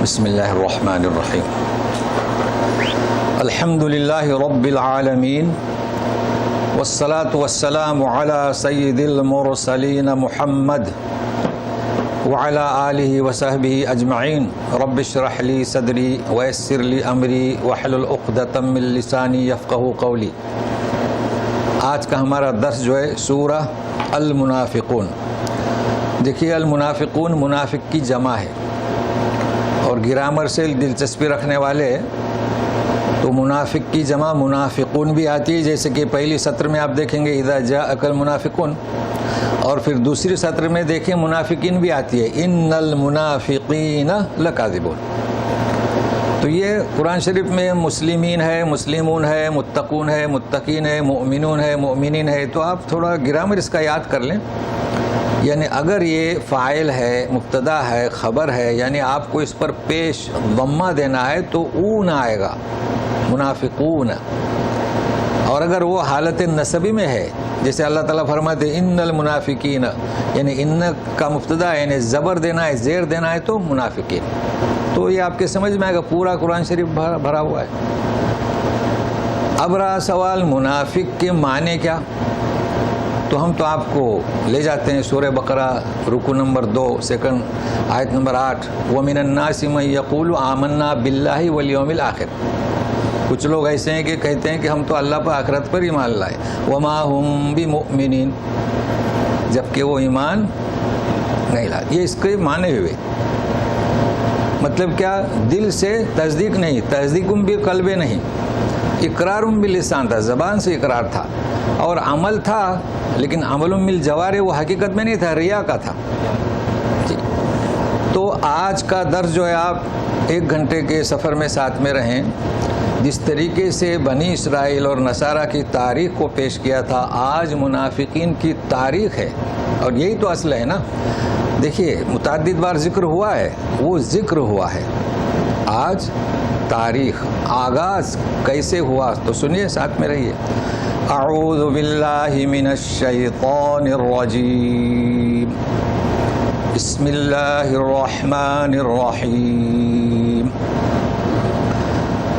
بسم اللہ الرحمن الرحیم الحمد للہ رب العالمین والصلاة والسلام علی سید المرسلین محمد وعلی آلہ وصحبہ اجمعین رب اشرح لی صدری ویسر لی امری واحلل عقدۃ من لسانی یفقہوا قولی۔ آج کا ہمارا درس جو ہے سورہ المنافقون۔ دیکھیے المنافقون منافق کی جمع ہے، اور گرامر سے دلچسپی رکھنے والے تو منافق کی جمع منافقون بھی آتی ہے، جیسے کہ پہلی سطر میں آپ دیکھیں گے اذا جاءک المنافقون، اور پھر دوسری سطر میں دیکھیں منافقین بھی آتی ہے ان المنافقین لکاذبون۔ تو یہ قرآن شریف میں مسلمین ہے، مسلمون ہے، متقون ہے، متقین ہے، مؤمنون ہے، مؤمنین ہے، تو آپ تھوڑا گرامر اس کا یاد کر لیں۔ یعنی اگر یہ فاعل ہے، مبتدا ہے، خبر ہے، یعنی آپ کو اس پر پیش ضمہ دینا ہے تو اون آئے گا منافقون، اور اگر وہ حالت نصبی میں ہے جیسے اللہ تعالیٰ فرماتے ان المنافقین، یعنی ان کا مبتدا ہے، یعنی زبر دینا ہے، زیر دینا ہے تو منافقین، تو یہ آپ کے سمجھ میں آئے گا۔ پورا قرآن شریف بھرا ہوا ہے۔ اب رہا سوال منافق کے معنی کیا، تو ہم تو آپ کو لے جاتے ہیں سورہ بقرہ رکوع نمبر 2 سیکنڈ آیت نمبر 8 وَمِنَ النَّاسِ مَن يَقُولُ آمَنَّا بِاللَّهِ وَالْيَوْمِ الْآخِرِ۔ کچھ لوگ ایسے ہیں کہ کہتے ہیں کہ ہم تو اللہ پر آخرت پر ایمان لائے، وَمَا هُم بِمُؤْمِنِينَ، جبکہ وہ ایمان نہیں لائے۔ یہ اس کے معنی ہوئے، مطلب کیا؟ دل سے تصدیق نہیں، تصدیقم بالقلب نہیں، اقرارم باللسان تھا، زبان سے اقرار تھا، اور عمل تھا لیکن عمل بالجوارح وہ حقیقت میں نہیں تھا، ریا کا تھا۔ جی تو آج کا درس جو ہے آپ 1 گھنٹے کے سفر میں ساتھ میں رہیں۔ جس طریقے سے بنی اسرائیل اور نصارہ کی تاریخ کو پیش کیا تھا، آج منافقین کی تاریخ ہے، اور یہی تو اصل ہے نا۔ دیکھیے متعدد بار ذکر ہوا ہے، وہ ذکر ہوا ہے، آج تاریخ آغاز کیسے ہوا تو سنیے، ساتھ میں رہیے۔ اعوذ باللہ من الشیطان الرجیم، بسم اللہ الرحمن الرحیم۔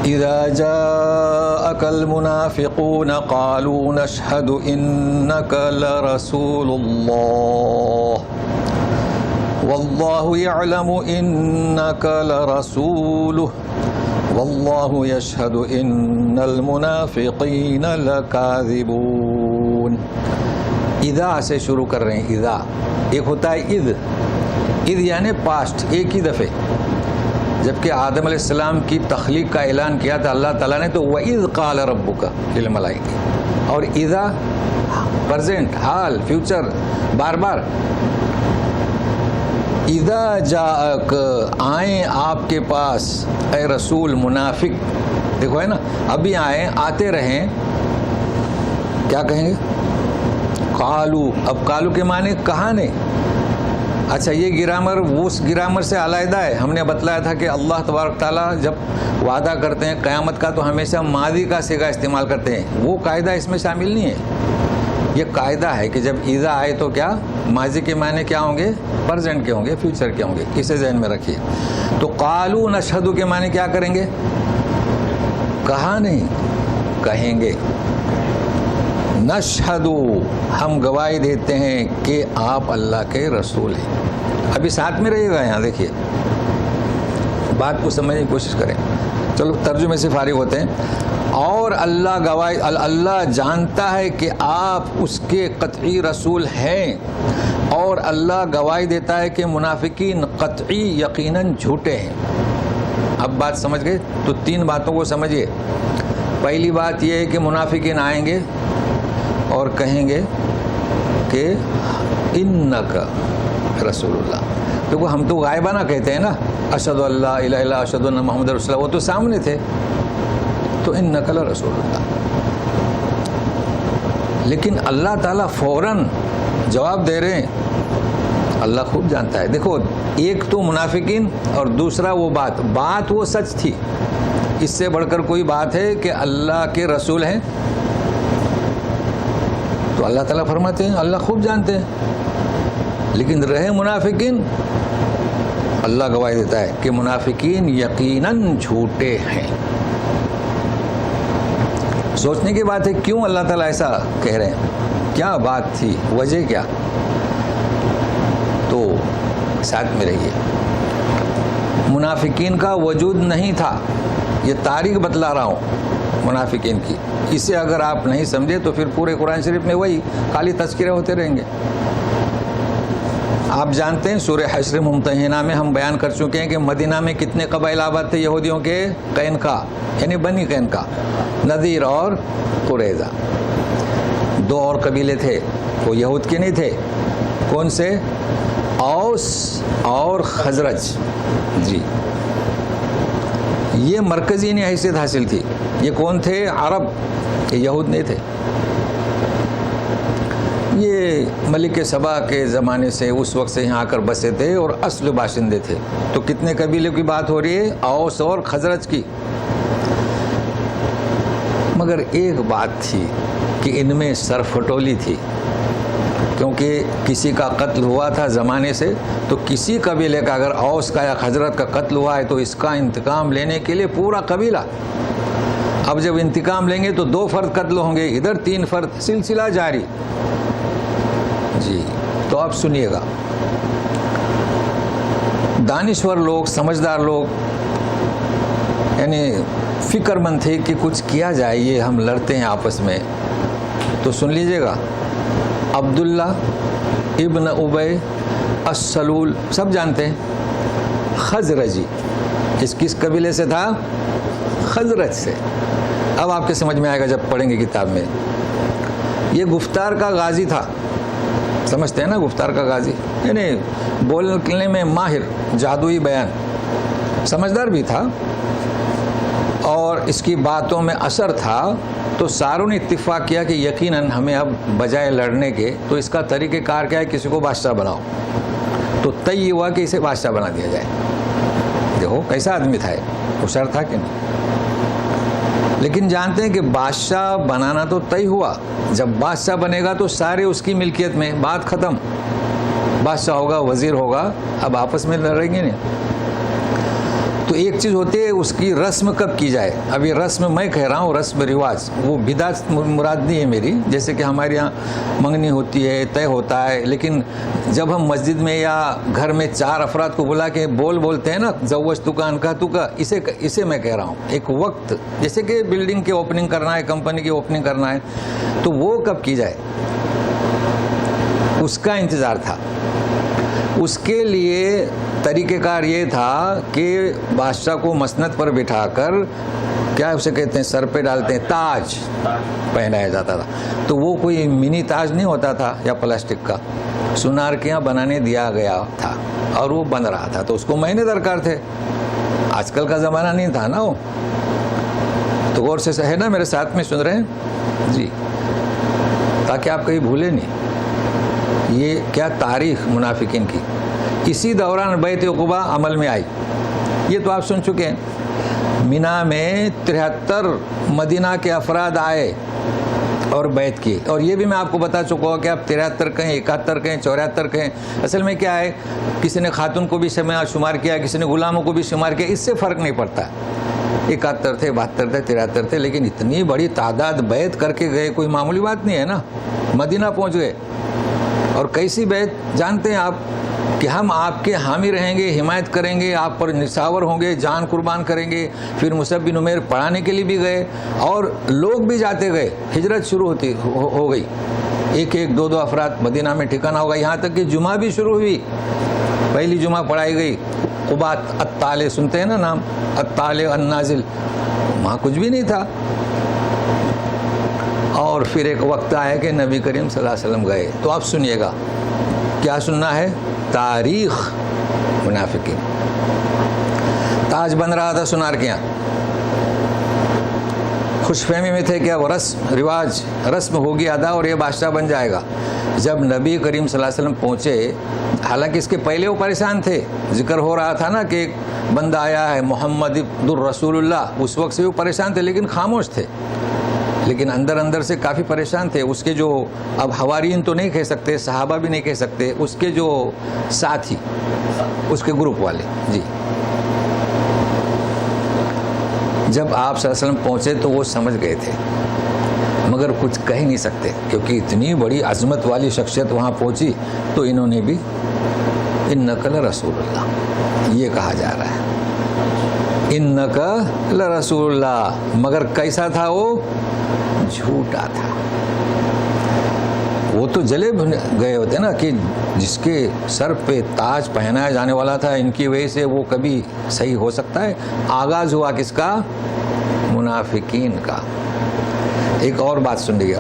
اذا جاءک المنافقون قالوا نشہد انک لرسول اللہ واللہ یعلم انک لرسولہ واللہ یشہد ان المنافقین لکاذبون۔ اذا سے شروع کر رہے ہیں۔ اذا ایک ہوتا ہے اذ یعنی پاسٹ، ایک ہی دفعے، جبکہ آدم علیہ السلام کی تخلیق کا اعلان کیا تھا اللہ تعالیٰ نے تو وَإِذْ قَالَ رَبُّكَ لِلْمَلَائِكَةِ، اور اذا پرزینٹ، حال، فیوچر، بار بار۔ اذا جاءک، آئیں آپ کے پاس اے رسول، منافق دیکھو ہے نا، ابھی آئیں، آتے رہیں، کیا کہیں گے؟ قالو، اب قالو کے معنی کہانے۔ اچھا یہ گرامر اس گرامر سے علیحدہ ہے۔ ہم نے بتلایا تھا کہ اللہ تبارک تعالیٰ جب وعدہ کرتے ہیں قیامت کا تو ہمیشہ ماضی کا صیغہ استعمال کرتے ہیں، وہ قاعدہ اس میں شامل نہیں ہے۔ یہ قاعدہ ہے کہ جب اذا آئے تو کیا ماضی کے معنی کیا ہوں گے، پرزینٹ کے ہوں گے، فیوچر کے ہوں گے، اسے ذہن میں رکھیے۔ تو قالو نشہدو کے معنی کیا کریں گے؟ کہا نہیں، کہیں گے نشہدو، ہم گواہی دیتے ہیں کہ آپ اللہ کے رسول ہیں۔ ابھی ساتھ میں رہیے گا، یہاں دیکھیے، بات کو سمجھنے کی کوشش کریں۔ چلو ترجمے سے فارغ ہوتے ہیں۔ اور اللہ گواہی، اللہ جانتا ہے کہ آپ اس کے قطعی رسول ہیں، اور اللہ گواہی دیتا ہے کہ منافقین قطعی یقیناً جھوٹے ہیں۔ اب بات سمجھ گئے؟ تو 3 باتوں کو سمجھیے۔ پہلی بات یہ ہے کہ منافقین آئیں گے اور کہیں گے کہ انک رسول اللہ۔ دیکھو ہم تو غائبانہ کہتے ہیں نا، اشہد ان لا الہ الا اشہد ان محمد رسول اللہ، وہ تو سامنے تھے، تو انک لرسول اللہ۔ لیکن اللہ تعالیٰ فوراً جواب دے رہے ہیں، اللہ خوب جانتا ہے۔ دیکھو ایک تو منافقین، اور دوسرا وہ بات وہ سچ تھی، اس سے بڑھ کر کوئی بات ہے کہ اللہ کے رسول ہیں؟ تو اللہ تعالیٰ فرماتے ہیں اللہ خوب جانتے ہیں۔ لیکن رہے منافقین، اللہ گواہی دیتا ہے کہ منافقین یقیناً جھوٹے ہیں۔ سوچنے کی بات ہے کیوں اللہ تعالیٰ ایسا کہہ رہے ہیں، کیا بات تھی، وجہ کیا؟ تو ساتھ میں رہیے۔ منافقین کا وجود نہیں تھا، یہ تاریخ بتلا رہا ہوں منافقین کی۔ اسے اگر آپ نہیں سمجھے تو پھر پورے قرآن شریف میں وہی خالی تذکرے ہوتے رہیں گے۔ آپ جانتے ہیں سورہ حشر ممتحنہ میں ہم بیان کر چکے ہیں کہ مدینہ میں کتنے قبائل آباد تھے یہودیوں کے؟ قینقاع یعنی بنی قینقاع، نذیر اور قریظہ۔ 2 اور قبیلے تھے، وہ یہود کے نہیں تھے۔ کون سے؟ اوس اور خزرج۔ جی، یہ مرکزی نے حیثیت حاصل تھی۔ یہ کون تھے؟ عرب، یہ یہود نہیں تھے۔ یہ ملک سبا کے زمانے سے اس وقت سے یہاں آ کر بسے تھے اور اصل باشندے تھے۔ تو کتنے قبیلے کی بات ہو رہی ہے؟ اوس اور خزرج کی۔ مگر ایک بات تھی کہ ان میں سرفٹولی تھی، کیونکہ کسی کا قتل ہوا تھا زمانے سے، تو کسی قبیلے کا اگر اوس کا یا خزرج کا قتل ہوا ہے تو اس کا انتقام لینے کے لیے پورا قبیلہ، اب جب انتقام لیں گے تو 2 فرد قتل ہوں گے، ادھر 3 فرد، سلسلہ جاری۔ جی، تو آپ سنیے گا، دانشور لوگ، سمجھدار لوگ یعنی فکر مند تھے کہ کچھ کیا جائے، یہ ہم لڑتے ہیں آپس میں۔ تو سن لیجئے گا، عبداللہ ابن ابی السلول، سب جانتے ہیں، خزرجی، اس کس قبیلے سے تھا؟ خزرج سے۔ اب آپ کے سمجھ میں آئے گا جب پڑھیں گے کتاب میں۔ یہ گفتار کا غازی تھا، سمجھتے ہیں نا گفتار کا غازی، یعنی بولنے میں ماہر، جادوئی بیان، سمجھدار بھی تھا اور اس کی باتوں میں اثر تھا۔ تو ساروں نے اتفاق کیا کہ یقیناً ہمیں اب بجائے لڑنے کے تو اس کا طریقہ کار کیا ہے، کسی کو بادشاہ بناؤ۔ تو طے یہ ہوا کہ اسے بادشاہ بنا دیا جائے۔ دیکھو کیسا آدمی تھا، ہوشیار تھا کہ نہیں؟ لیکن جانتے ہیں کہ بادشاہ بنانا تو طے ہوا، جب بادشاہ بنے گا تو سارے اس کی ملکیت میں، بات ختم۔ بادشاہ ہوگا، وزیر ہوگا، اب آپس میں لڑیں گے نہیں۔ تو ایک چیز ہوتی ہے اس کی رسم کب کی جائے۔ اب یہ رسم میں کہہ رہا ہوں، رسم رواج، وہ بدعت مراد نہیں ہے میری، جیسے کہ ہمارے یہاں منگنی ہوتی ہے، طے ہوتا ہے، لیکن جب ہم مسجد میں یا گھر میں 4 افراد کو بلا کے بولتے ہیں نا، زوجتک انکحتک، اسے میں کہہ رہا ہوں۔ ایک وقت، جیسے کہ بلڈنگ کی اوپننگ کرنا ہے، کمپنی کی اوپننگ کرنا ہے، تو وہ کب کی جائے، اس کا انتظار تھا۔ اس کے لیے طریقہ کار یہ تھا کہ بادشاہ کو مسند پر بٹھا کر، کیا اسے کہتے ہیں، سر پہ ڈالتے ہیں، تاج پہنایا جاتا تھا۔ تو وہ کوئی منی تاج نہیں ہوتا تھا یا پلاسٹک کا، سونار کے یہاں بنانے دیا گیا تھا اور وہ بن رہا تھا، تو اس کو مہینے درکار تھے۔ آج کل کا زمانہ نہیں تھا نا وہ۔ تو غور سے ہے نا، میرے ساتھ میں سن رہے ہیں جی، تاکہ آپ کہیں بھولے نہیں۔ یہ کیا تاریخ منافقین کی، اسی دوران بیعت عقبہ عمل میں آئی۔ یہ تو آپ سن چکے ہیں، مینا میں 73 مدینہ کے افراد آئے اور بیعت کی، اور یہ بھی میں آپ کو بتا چکا ہوں کہ آپ 73 کہیں، 71 کہیں، 74 کہیں، اصل میں کیا ہے، کسی نے خاتون کو بھی شمار کیا، کسی نے غلاموں کو بھی شمار کیا، اس سے فرق نہیں پڑتا۔ 71 تھے، 72 تھے، 73 تھے، لیکن اتنی بڑی تعداد بیعت کر کے گئے، کوئی معمولی بات نہیں ہے نا۔ مدینہ پہنچ گئے، اور کیسی بیعت جانتے ہیں آپ، کہ ہم آپ کے حامی رہیں گے، حمایت کریں گے، آپ پر نصاور ہوں گے، جان قربان کریں گے۔ پھر مصعب بن عمیر پڑھانے کے لیے بھی گئے، اور لوگ بھی جاتے گئے، ہجرت شروع ہو گئی، 1-1 2-2 افراد مدینہ میں ٹھکانہ ہوگا، یہاں تک کہ جمعہ بھی شروع ہوئی، پہلی جمعہ پڑھائی گئی۔ قباء الطالع، سنتے ہیں نا نام، الطالع النازل، وہاں کچھ بھی نہیں تھا۔ اور پھر ایک وقت آیا کہ نبی کریم صلی اللہ علیہ وسلم گئے۔ تو آپ سنیے گا، کیا سننا ہے، تاریخ منافقین۔ تاج بن رہا تھا سونار کے یہاں، خوش فہمی میں تھے کہ اب رسم ہوگی ادا اور یہ بادشاہ بن جائے گا۔ جب نبی کریم صلی اللہ علیہ وسلم پہنچے، حالانکہ اس کے پہلے وہ پریشان تھے، ذکر ہو رہا تھا نا کہ ایک بندہ آیا ہے محمد الرسول اللہ، اس وقت سے وہ پریشان تھے لیکن خاموش تھے۔ لیکن اندر اندر سے کافی پریشان تھے. اس کے جو اب حوارین تو نہیں کہہ سکتے, صحابہ بھی نہیں کہہ سکتے, اس کے جو ساتھی, اس کے گروپ والے. جی جب آپ صلی اللہ علیہ وسلم پہنچے تو وہ سمجھ گئے تھے, مگر کچھ کہہ نہیں سکتے کیونکہ اتنی بڑی عظمت والی شخصیت وہاں پہنچی. تو انہوں نے بھی انک لرسول اللہ یہ کہا جا رہا ہے, انک لرسول اللہ, مگر کیسا تھا وہ؟ جھوٹا تھا. وہ تو جلے گئے ہوتے نا کہ جس کے سر پہ تاج پہنایا جانے والا تھا, ان کی وجہ سے وہ کبھی صحیح ہو سکتا ہے؟ آغاز ہوا کس کا؟ منافقین کا. ایک اور بات سن لیجیے,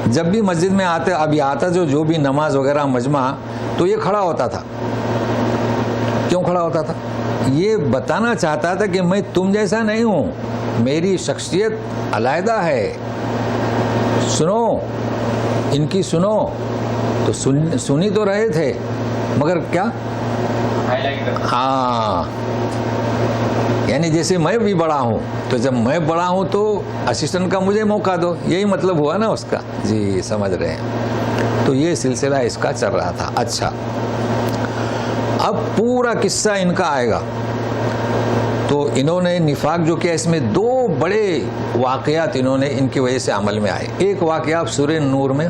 جب بھی مسجد میں آتے, ابھی آتا جو بھی نماز وغیرہ مجمع, تو یہ کھڑا ہوتا تھا. کیوں کھڑا ہوتا تھا؟ یہ بتانا چاہتا تھا کہ میں تم جیسا نہیں ہوں, میری شخصیت علیحدہ ہے. سنو ان کی, سنو. تو سنی تو رہے تھے مگر کیا؟ ہاں, یعنی جیسے میں بھی بڑا ہوں, تو جب میں بڑا ہوں تو اسسٹنٹ کا مجھے موقع دو, یہی مطلب ہوا نا اس کا. جی سمجھ رہے ہیں. تو یہ سلسلہ اس کا چل رہا تھا. اچھا, اب پورا قصہ ان کا آئے گا. تو انہوں نے نفاق جو کیا, اس میں دو بڑے واقعات انہوں نے ان کی وجہ سے عمل میں آئے. ایک واقعہ آپ سورہ نور میں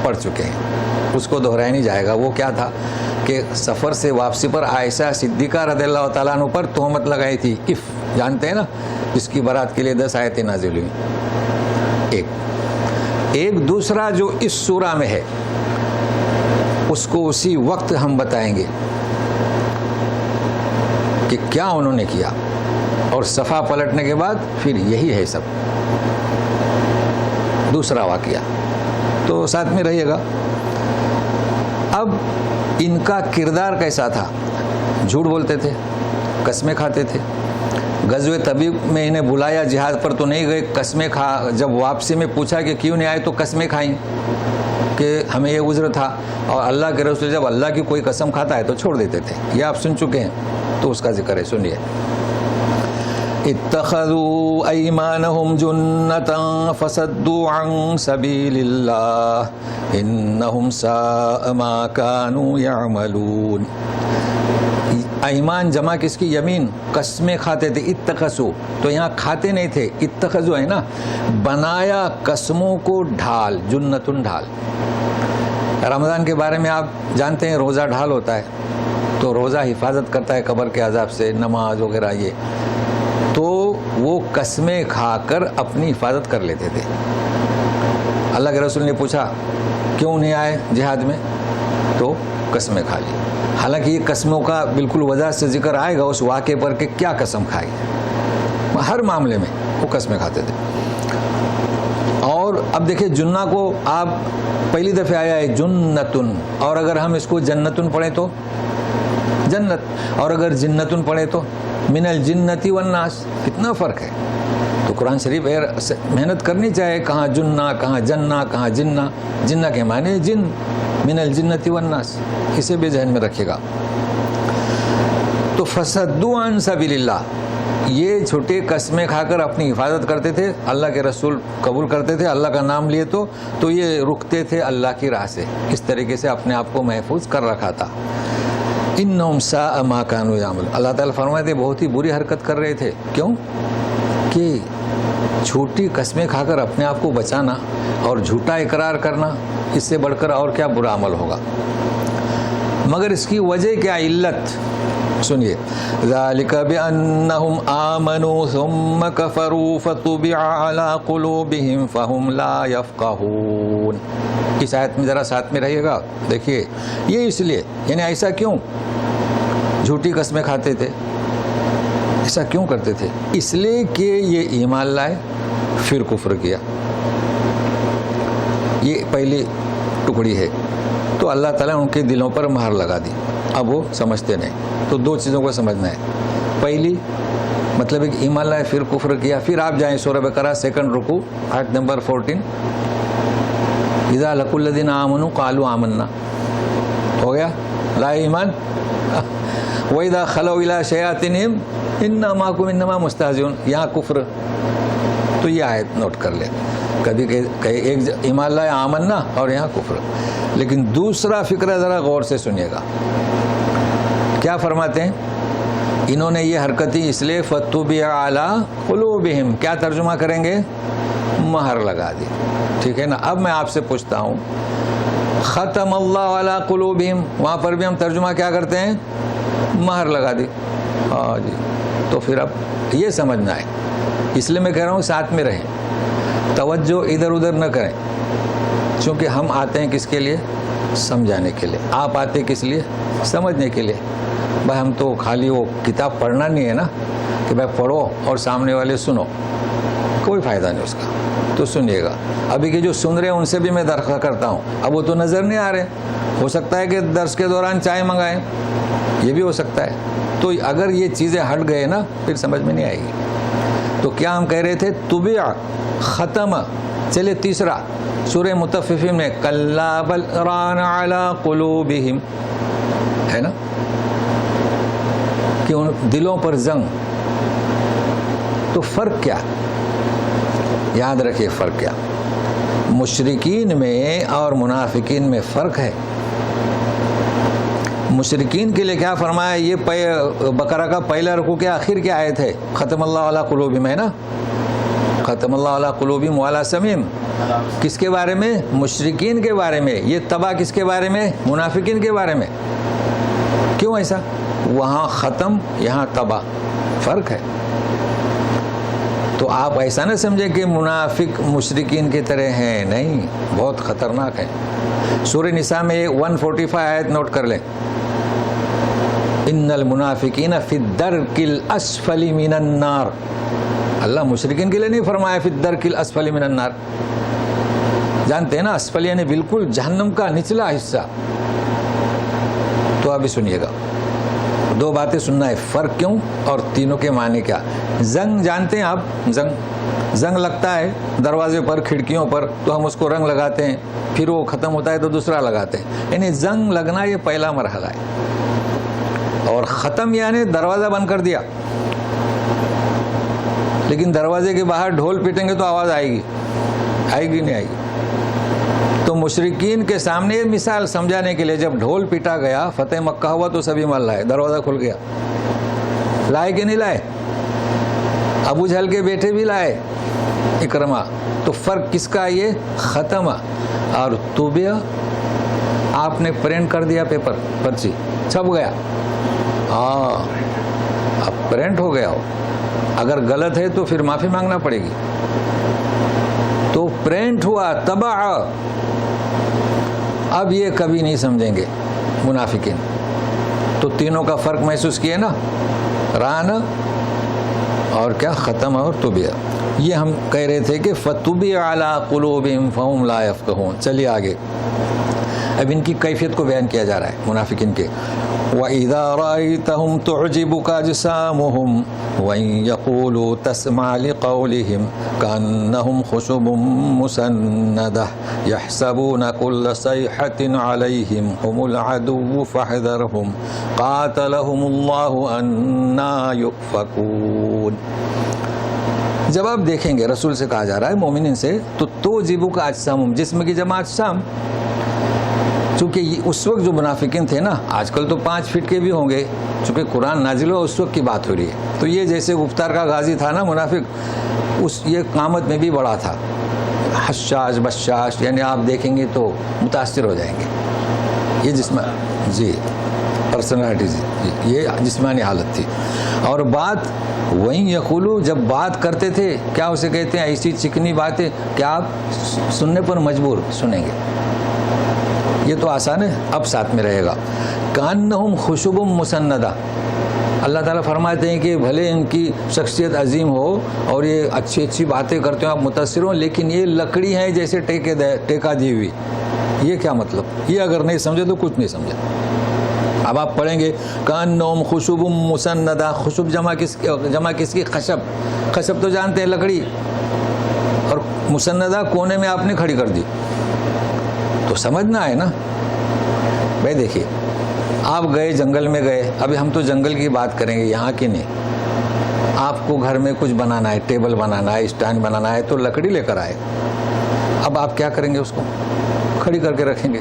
پڑھ چکے ہیں, اس کو دہرایا نہیں جائے گا. وہ کیا تھا کہ سفر سے واپسی پر عائشہ صدیقہ رضی اللہ تعالیٰ عنہ پر تہمت لگائی تھی. جانتے ہیں نا, جس کی برات کے لیے 10 آیتیں نازل ہوئی. ایک دوسرا جو اس سورہ میں ہے, اس کو اسی وقت ہم بتائیں گے کہ کیا انہوں نے کیا, اور صفحہ پلٹنے کے بعد پھر یہی ہے سب. دوسرا واقعہ, تو ساتھ میں رہیے گا. اب ان کا کردار کیسا تھا؟ جھوٹ بولتے تھے, قسمیں کھاتے تھے. غزوہ تبوک میں انہیں بلایا, جہاد پر تو نہیں گئے, قسمیں جب واپسی میں پوچھا کہ کیوں نہیں آئے, تو قسمیں کھائیں کہ ہمیں یہ عذر تھا. اور اللہ کے رسول جب اللہ کی کوئی قسم کھاتا ہے تو چھوڑ دیتے تھے. یہ آپ سن چکے ہیں, تو اس کا ذکر ہے, سنیے. اتخذوا ایمانہم جنتا فصدوا عن سبیل اللہ انہم ساء ما کانوا یعملون. ایمان جمع کس کی؟ یمین. قسمیں کھاتے تھے. اتخذوا, تو یہاں کھاتے نہیں تھے, اتخذوا ہے نا, بنایا قسموں کو ڈھال. جنتن ڈھال. رمضان کے بارے میں آپ جانتے ہیں, روزہ ڈھال ہوتا ہے. تو روزہ حفاظت کرتا ہے قبر کے عذاب سے, نماز وغیرہ یہ. تو وہ قسمیں کھا کر اپنی حفاظت کر لیتے تھے. اللہ کے رسول نے پوچھا کیوں نہیں آئے جہاد میں, تو قسمیں کھا لی. حالانکہ یہ قسموں کا بالکل وضاحت سے ذکر آئے گا اس واقعے پر کہ کیا قسم کھائی. ہر معاملے میں وہ قسمیں کھاتے تھے. اور اب دیکھیں, جنہ کو آپ پہلی دفعہ آیا ہے جنتن, اور اگر ہم اس کو جنتن پڑھیں تو جنت, اور اگر جنتن پڑھیں تو من الجنتی والناس. کتنا فرق ہے. تو قرآن شریف محنت کرنی چاہیے, کہاں جنہ, کہاں جنہ, کہاں جنہ. جنہ کے معنی جن, من الجنتی والناس, اسے بھی ذہن میں رکھے گا. تو فصدوا عن سبیل اللہ, یہ چھوٹے قسمیں کھا کر اپنی حفاظت کرتے تھے. اللہ کے رسول قبول کرتے تھے, اللہ کا نام لیے تو یہ رکتے تھے اللہ کی راہ سے. اس طریقے سے اپنے آپ کو محفوظ کر رکھا تھا. انہم ساء ما کانوا یعملون. اللہ تعالیٰ فرماتے ہیں بہت ہی بری حرکت کر رہے تھے. کیوں؟ کہ چھوٹی قسمیں کھا کر اپنے آپ کو بچانا اور جھوٹا اقرار کرنا, اس سے بڑھ کر اور کیا برا عمل ہوگا. مگر اس کی وجہ کیا, علت سنیے. ذالک بانہم آمنوا ثم کفروا فطبع علی قلوبہم فہم لا یفقہون. اس آیت میں ذرا ساتھ میں رہیے گا. دیکھیے, یہ اس لیے, یعنی ایسا کیوں جھوٹی قسمیں کھاتے تھے, ایسا کیوں کرتے تھے؟ اس لیے کہ یہ ایمان لائے پھر کفر کیا. یہ پہلی ٹکڑی ہے. تو اللہ تعالیٰ نے ان کے دلوں پر مہر لگا دی. اب وہ سمجھتے نہیں. تو دو چیزوں کو سمجھنا ہے. پہلی مطلب ایک ایمان لائے پھر کفر کیا. پھر آپ جائیں سورہ بقرہ 2 رکوع آیت نمبر 14. اذا لقوا الذین آمنوا قالوا آمنا. ہو گیا لائے ایمان. وَإِذَا خَلَوْا إِلَىٰ شَيَاطِينِهِمْ إِنَّا مَعَكُمْ إِنَّمَا مُسْتَهْزِئُونَ. یہاں کفر. تو یہ آیت نوٹ کر لیں. کبھی ایک ایمان لائے آمنا اور یہاں کفر. لیکن دوسرا فقرہ ذرا غور سے سنیے گا. کیا فرماتے ہیں؟ انہوں نے یہ حرکتیں اس لیے فَطُبِعَ عَلَىٰ قُلُوبِهِمْ، کیا ترجمہ کریں گے؟ مہر لگا دی. ٹھیک ہے نا. اب میں آپ سے پوچھتا ہوں، ختم اللہ علی قلوبہم، وہاں پر بھی ہم ترجمہ کیا کرتے ہیں؟ مہر لگا دی. ہاں جی. تو پھر اب یہ سمجھنا ہے، اس لیے میں کہہ رہا ہوں ساتھ میں رہیں، توجہ ادھر ادھر نہ کریں. چونکہ ہم آتے ہیں کس کے لیے؟ سمجھانے کے لیے. آپ آتے کس لیے؟ سمجھنے کے لیے. بھائی ہم تو خالی وہ کتاب پڑھنا نہیں ہے نا کہ بھائی پڑھو اور سامنے والے سنو، کوئی فائدہ نہیں اس کا. تو سنیے گا. ابھی کے جو سن رہے ہیں ان سے بھی میں درخواست کرتا ہوں، اب وہ تو نظر نہیں آ رہے، ہو سکتا ہے کہ درس کے دوران چائے منگائیں، یہ بھی ہو سکتا ہے. تو اگر یہ چیزیں ہٹ گئے نا پھر سمجھ میں نہیں آئے گی. تو کیا ہم کہہ رہے تھے؟ طبع، ختم. چلے تیسرا سورہ مطففین میں کلا بل ران علی قلوبہم ہے نا، کہ ان دلوں پر زنگ. تو فرق کیا؟ یاد رکھیے فرق کیا. مشرکین میں اور منافقین میں فرق ہے. مشرکین کے لیے کیا فرمایا؟ یہ بقرہ کا پہلا رکوع کے آخر کے آیت ہے، ختم اللہ علی قلوبہم ہے نا، ختم اللہ علی قلوبہم وعلی سمعہم. کس کے بارے میں؟ مشرکین کے بارے میں. یہ تباہ کس کے بارے میں؟ منافقین کے بارے میں. کیوں ایسا؟ وہاں ختم یہاں تباہ، فرق ہے. تو آپ ایسا نہ سمجھیں کہ منافق مشرکین کی طرح ہیں، نہیں، بہت خطرناک ہے. سورہ نساء میں 145 آیت نوٹ کر لیں، ان المنافقین فی الدرک الاسفل من النار. اللہ مشرکین کے لیے نہیں فرمایا فی الدرک الاسفل من النار. جانتے ہیں نا اسفل یعنی بالکل جہنم کا نچلا حصہ. تو ابھی سنیے گا، دو باتیں سننا ہے، فرق کیوں اور تینوں کے معنی کیا. زنگ جانتے ہیں آپ؟ زنگ لگتا ہے دروازے پر، کھڑکیوں پر، تو ہم اس کو رنگ لگاتے ہیں، پھر وہ ختم ہوتا ہے تو دوسرا لگاتے ہیں. یعنی زنگ لگنا یہ پہلا مرحلہ ہے. اور ختم یعنی دروازہ بند کر دیا. لیکن دروازے کے باہر ڈھول پیٹیں گے تو آواز آئے گی نہیں آئے گی. تو مشرکین کے سامنے یہ مثال سمجھانے کے لیے جب ڈھول پیٹا گیا، فتح مکہ ہوا تو سبھی مال لائے، دروازہ کھل گیا. لائے کہ نہیں لائے؟ ابو جہل کے بیٹے بھی لائے، اکرما. تو فرق کس کا؟ یہ ختم. اور طبع آپ نے پرنٹ کر دیا، پیپر پرچی چھپ گیا، ہاں اب پرنٹ ہو گیا ہو. اگر غلط ہے تو پھر معافی مانگنا پڑے گی. تو پرنٹ ہوا، طبع. اب یہ کبھی نہیں سمجھیں گے منافقین. تو تینوں کا فرق محسوس کیے نا، ران اور کیا، ختم اور طبع. یہ ہم کہہ رہے تھے کہ فَطُبِعَ عَلَىٰ قُلُوبِهِمْ فَهُمْ لَا يَفْقَهُونَ. چلیے آگے، اب ان کی کیفیت کو بیان کیا جا رہا ہے منافقین کے. وَإِذَا رَأَيْتَهُمْ تُعْجِبُكَ أَجْسَامُهُمْ وَإِن يَقُولُوا تَسْمَعْ لِقَوْلِهِمْ كَأَنَّهُمْ خُشُبٌ مُّسَنَّدَةٌ يَحْسَبُونَ كُلَّ صَيْحَةٍ عَلَيْهِمْ هُمُ الْعَدُوُّ فَاحْذَرْهُمْ قَاتَلَهُمُ اللَّهُ أَنَّىٰ يُؤْفَكُونَ. جب آپ دیکھیں گے رسول سے کہا جا رہا ہے مومنین سے، تو تُعْجِبُكَ أَجْسَامُهُم، جسم کی جمع اجسام. چونکہ اس وقت جو منافقین تھے نا، آج کل تو 5 فٹ کے بھی ہوں گے، چونکہ قرآن نازل ہوا اس وقت کی بات ہو رہی ہے. تو یہ جیسے گفتار کا غازی تھا نا منافق، یہ قامت میں بھی بڑا تھا، حشاش بشاش، یعنی آپ دیکھیں گے تو متاثر ہو جائیں گے. یہ جی پرسنالٹی، یہ جسمانی حالت تھی. اور بات وہیں یقولو، جب بات کرتے تھے کیا اسے کہتے ہیں؟ ایسی چکنی باتیں کہ آپ سننے پر مجبور سنیں گے. یہ تو آسان ہے، اب ساتھ میں رہے گا. کانہم خشب مسندہ. اللہ تعالیٰ فرماتے ہیں کہ بھلے ان کی شخصیت عظیم ہو اور یہ اچھی اچھی باتیں کرتے ہوں، آپ متاثر ہوں، لیکن یہ لکڑی ہیں جیسے ٹیکا دی ہوئی. یہ کیا مطلب؟ یہ اگر نہیں سمجھے تو کچھ نہیں سمجھے. اب آپ پڑھیں گے کانہم خشب مسندہ. خشب جمع کس کی؟ خشب. خشب تو جانتے ہیں لکڑی، اور مسندہ کونے میں آپ نے کھڑی کر دی. تو سمجھنا ہے نا بھائی. دیکھیے آپ گئے جنگل میں گئے، ابھی ہم تو جنگل کی بات کریں گے، یہاں کی نہیں. آپ کو گھر میں کچھ بنانا ہے، ٹیبل بنانا ہے، اسٹینڈ بنانا ہے، تو لکڑی لے کر آئے. اب آپ کیا کریں گے؟ اس کو کھڑی کر کے رکھیں گے،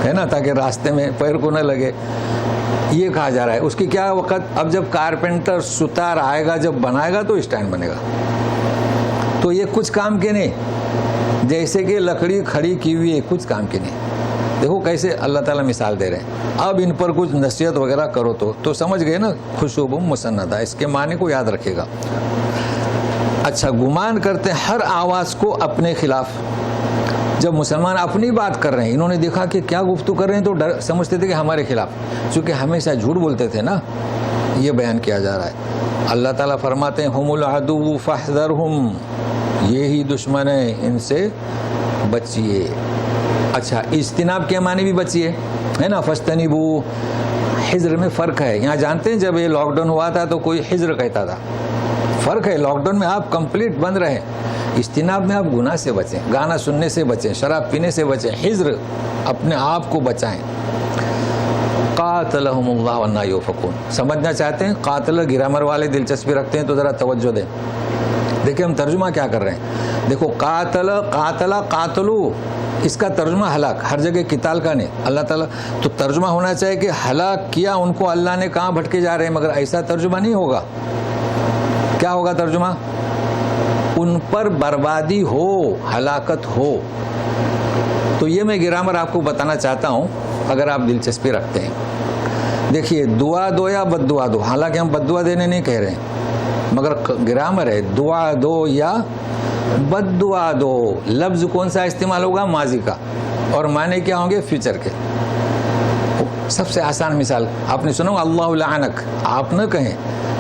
ہے نا، تاکہ راستے میں پیر کو نہ لگے. یہ کہا جا رہا ہے. اس کی کیا وقت؟ اب جب کارپینٹر ستار آئے گا، جب بنائے گا تو اسٹینڈ بنے گا. تو یہ کچھ کام کے نہیں، جیسے کہ لکڑی کھڑی کی ہوئی ہے، کچھ کام کی نہیں. دیکھو کیسے اللہ تعالیٰ مثال دے رہے ہیں. اب ان پر کچھ نصیحت وغیرہ کرو تو سمجھ گئے نا، خشوب مسندہ، اس کے معنی کو یاد رکھے گا. اچھا، گمان کرتے ہیں ہر آواز کو اپنے خلاف. جب مسلمان اپنی بات کر رہے ہیں، انہوں نے دیکھا کہ کیا گفتگو کر رہے ہیں تو سمجھتے تھے کہ ہمارے خلاف، چونکہ ہمیشہ جھوٹ بولتے تھے نا. یہ بیان کیا جا رہا ہے. اللہ تعالیٰ فرماتے ہیں ہم العدو فاحذرہم، یہی دشمن ہے، ان سے بچیے. اچھا، اجتناب کے معنی بھی بچیے، ہے نا. فاجتنبوا، حجر میں فرق ہے. یہاں جانتے ہیں جب یہ لاک ڈاؤن ہوا تھا تو کوئی حجر کہتا تھا. فرق ہے. لاک ڈاؤن میں آپ کمپلیٹ بند رہیں، اجتناب میں آپ گناہ سے بچیں، گانا سننے سے بچیں، شراب پینے سے بچیں. حجر، اپنے آپ کو بچائیں. قاتلہم اللہ وَإِنَّا یؤفکون. سمجھنا چاہتے ہیں؟ قاتل گرامر والے دلچسپی رکھتے ہیں تو ذرا توجہ دیں. دیکھیں ہم ترجمہ کیا کر رہے ہیں. دیکھو قاتل قاتلو، اس کا ترجمہ ہلاک، ہر جگہ قتال کا نہیں. اللہ تعالیٰ تو ترجمہ ہونا چاہیے کہ ہلاک کیا ان کو اللہ نے، کہاں بھٹکے جا رہے ہیں. مگر ایسا ترجمہ نہیں ہوگا. کیا ہوگا ترجمہ؟ ان پر بربادی ہو، ہلاکت ہو. تو یہ میں گرامر آپ کو بتانا چاہتا ہوں اگر آپ دلچسپی رکھتے ہیں. دیکھیے، دعا دو یا بد دعا دو، حالانکہ ہم بد دعا دینے نہیں کہہ رہے ہیں، مگر گرامر ہے دعا دو یا بد دعا دو. لفظ کون سا استعمال ہوگا؟ ماضی کا، اور معنی کیا ہوں گے؟ فیوچر کے. سب سے آسان مثال آپ نے سنا ہوگا، اللہ لعنک. آپ نہ کہیں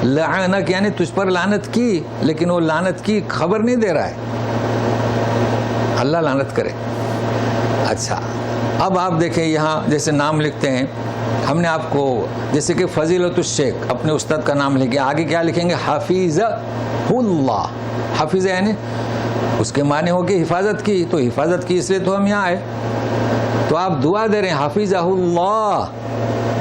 لعنک یعنی تجھ پر لعنت کی، لیکن وہ لعنت کی خبر نہیں دے رہا ہے. اللہ لعنت کرے. اچھا، اب آپ دیکھیں یہاں جیسے نام لکھتے ہیں، ہم نے آپ کو جیسے کہ فضیلت الشیخ اپنے استاد کا نام لکھیں، آگے کیا لکھیں گے؟ حفیظہ اللہ. حفیظ یعنی اس کے معنی ہو کہ حفاظت کی، تو حفاظت کی اس لیے تو ہم یہاں آئے. تو آپ دعا دے رہے ہیں حفیظہ اللہ،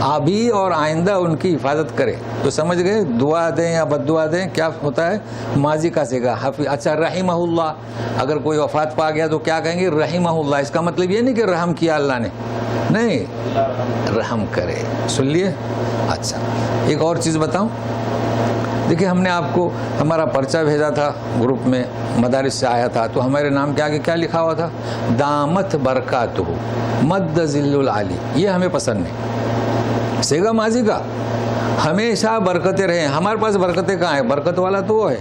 ابھی اور آئندہ ان کی حفاظت کرے. تو سمجھ گئے؟ دعا دیں یا بد دعا دیں کیا ہوتا ہے؟ ماضی کا صیغہ حفیظ. اچھا، رحمہ اللہ، اگر کوئی وفات پا گیا تو کیا کہیں گے؟ رحمہ اللہ. اس کا مطلب یہ نہیں کہ رحم کیا اللہ نے، نہیں، رحم کرے. سن لیے؟ اچھا، ایک اور چیز بتاؤں. دیکھیں ہم نے آپ کو ہمارا پرچہ بھیجا تھا گروپ میں، مدارس سے آیا تھا، تو ہمارے نام کے آگے کیا لکھا ہوا تھا؟ دامت برکاتہ مد ذل العالی. یہ ہمیں پسند نہیں، صیغہ ماضی کا، ہمیشہ برکتیں رہیں. ہمارے پاس برکتیں کہاں ہیں؟ برکت والا تو وہ ہے.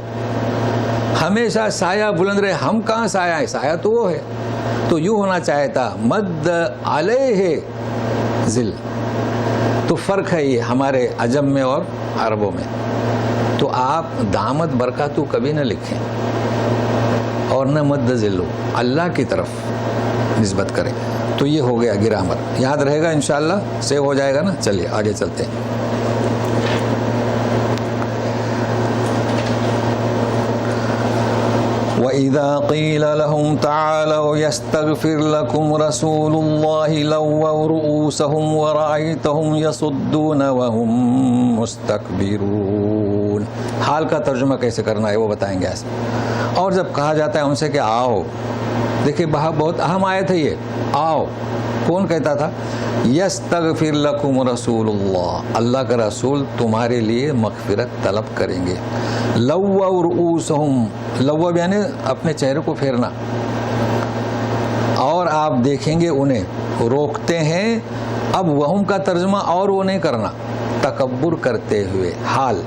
ہمیشہ سایہ بلند رہے، ہم کہاں سایہ ہے؟ سایہ تو وہ ہے. تو یوں ہونا چاہے تھا مد علیہ ذل. تو فرق ہے یہ ہمارے عجم میں اور عربوں میں. تو آپ دامت برکاتہ کبھی نہ لکھیں اور نہ مد ذلو، اللہ کی طرف نسبت کریں. تو یہ ہو گیا گرامر. یاد رہے گا انشاءاللہ، سیو ہو جائے گا نا. چلیے آگے چلتے ہیں. وَإِذَا قِيلَ لَهُمْ تَعَالَوْا يَسْتَغْفِرْ لَكُمْ رَسُولُ اللَّهِ لَوَّوْا رُؤُوسَهُمْ وَرَأَيْتَهُمْ يَصُدُّونَ وَهُمْ مُسْتَكْبِرُونَ. حال کا ترجمہ کیسے کرنا ہے وہ بتائیں گے ایسے. اور جب کہا جاتا ہے ان سے کہ آؤ، دیکھیں بہت اہم آیت ہے یہ. آؤ کون کہتا تھا؟ یستغفر لکم رسول اللہ، اللہ کا رسول تمہارے لیے مغفرت طلب کریں گے. لووا رؤوسہم، لووا یعنی اپنے چہرے کو پھیرنا. اور آپ دیکھیں گے انہیں روکتے ہیں. اب وہم کا ترجمہ اور وہ نہیں کرنا، تکبر کرتے ہوئے. حال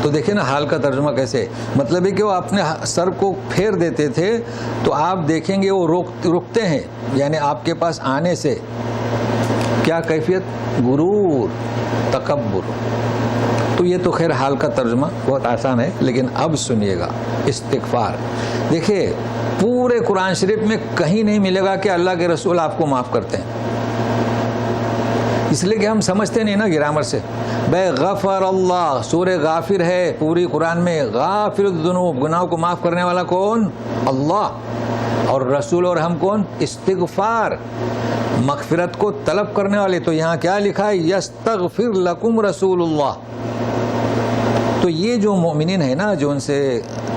تو دیکھیں نا حال کا ترجمہ کیسے، مطلب ہے کہ وہ اپنے سر کو پھیر دیتے تھے. تو آپ دیکھیں گے وہ رکتے ہیں، یعنی آپ کے پاس آنے سے کیا کیفیت؟ غرور، تکبر. تو یہ تو خیر حال کا ترجمہ بہت آسان ہے، لیکن اب سنیے گا استغفار. دیکھیے پورے قرآن شریف میں کہیں نہیں ملے گا کہ اللہ کے رسول آپ کو معاف کرتے ہیں، اس لیے کہ ہم سمجھتے نہیں نا گرامر سے. بے غفر اللہ، سورہ غافر ہے پوری قرآن میں. غافر الذنوب، گناہوں کو معاف کرنے والا کون؟ اللہ. اور رسول اور ہم کون؟ استغفار، مغفرت کو طلب کرنے والے. تو یہاں کیا لکھا ہے؟ یستغفر لکم رسول اللہ. تو یہ جو مومنین ہے نا، جو ان سے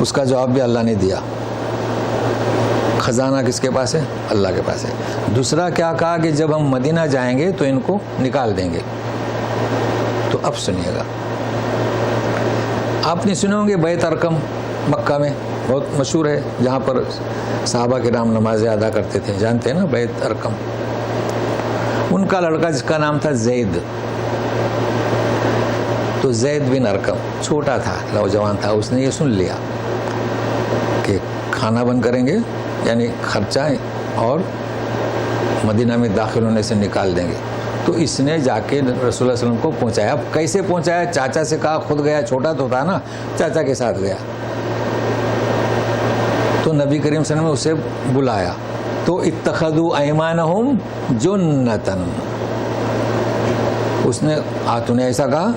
اس کا جواب بھی اللہ نے دیا. خزانہ کس کے پاس ہے؟ اللہ کے پاس ہے. دوسرا کیا کہا کہ جب ہم مدینہ جائیں گے تو ان کو نکال دیں گے. تو اب سنیے گا، آپ نے سنے ہوں گے بیت ارقم مکہ میں بہت مشہور ہے، جہاں پر صحابہ کرام نمازیں ادا کرتے تھے، جانتے ہیں نا بیت ارقم. ان کا لڑکا جس کا نام تھا زید، تو زید بن ارقم چھوٹا تھا، نوجوان تھا. اس نے یہ سن لیا کہ کھانا بند کریں گے، یعنی خرچہ اور مدینہ میں داخل ہونے سے نکال دیں گے. تو اس نے جا کے رسول اللہ صلی اللہ علیہ وسلم کو پہنچایا. اب کیسے پہنچایا؟ چاچا سے کہا، خود گیا، چھوٹا تو تھا نا، چاچا کے ساتھ گیا. تو نبی کریم صلی اللہ علیہ وسلم نے اسے بلایا. تو اتخذوا ایمانہم جنتن، اس نے تو نے ایسا کہا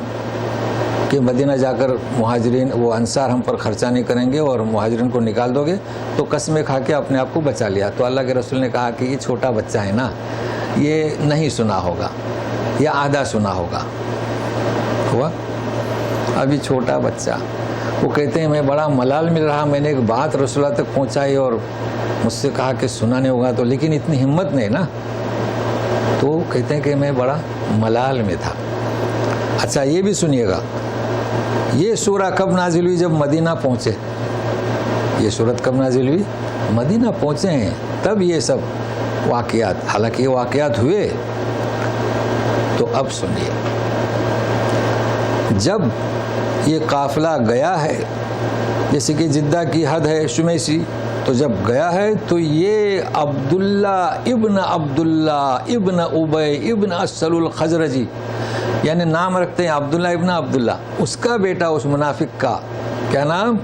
کہ مدینہ جا کر مہاجرین وہ انصار ہم پر خرچہ نہیں کریں گے اور مہاجرین کو نکال دو گے، تو قسمیں کھا کے اپنے آپ کو بچا لیا. تو اللہ کے رسول نے کہا کہ یہ چھوٹا بچہ ہے نا، یہ نہیں سنا ہوگا یا آدھا سنا ہوگا. ہوا ابھی چھوٹا بچہ. وہ کہتے ہیں میں بڑا ملال مل رہا، میں نے ایک بات رسول اللہ تک پہنچائی اور مجھ سے کہا کہ سنا نہیں ہوگا، تو لیکن اتنی ہمت نہیں نا. تو کہتے ہیں کہ میں بڑا ملال میں تھا. اچھا یہ بھی سنیے گا، یہ سورہ کب نازل ہوئی؟ جب مدینہ پہنچے. یہ سورت کب نازل ہوئی؟ مدینہ پہنچے ہیں تب یہ سب واقعات. حالانکہ یہ واقعات ہوئے. تو اب سنیے، جب یہ قافلہ گیا ہے، جیسے کہ جدہ کی حد ہے شمیسی، تو جب گیا ہے تو یہ عبداللہ ابن ابی ابن اسل الخزرجی، یعنی نام رکھتے ہیں عبداللہ ابن عبداللہ، اس کا بیٹا، اس منافق کا کیا نام،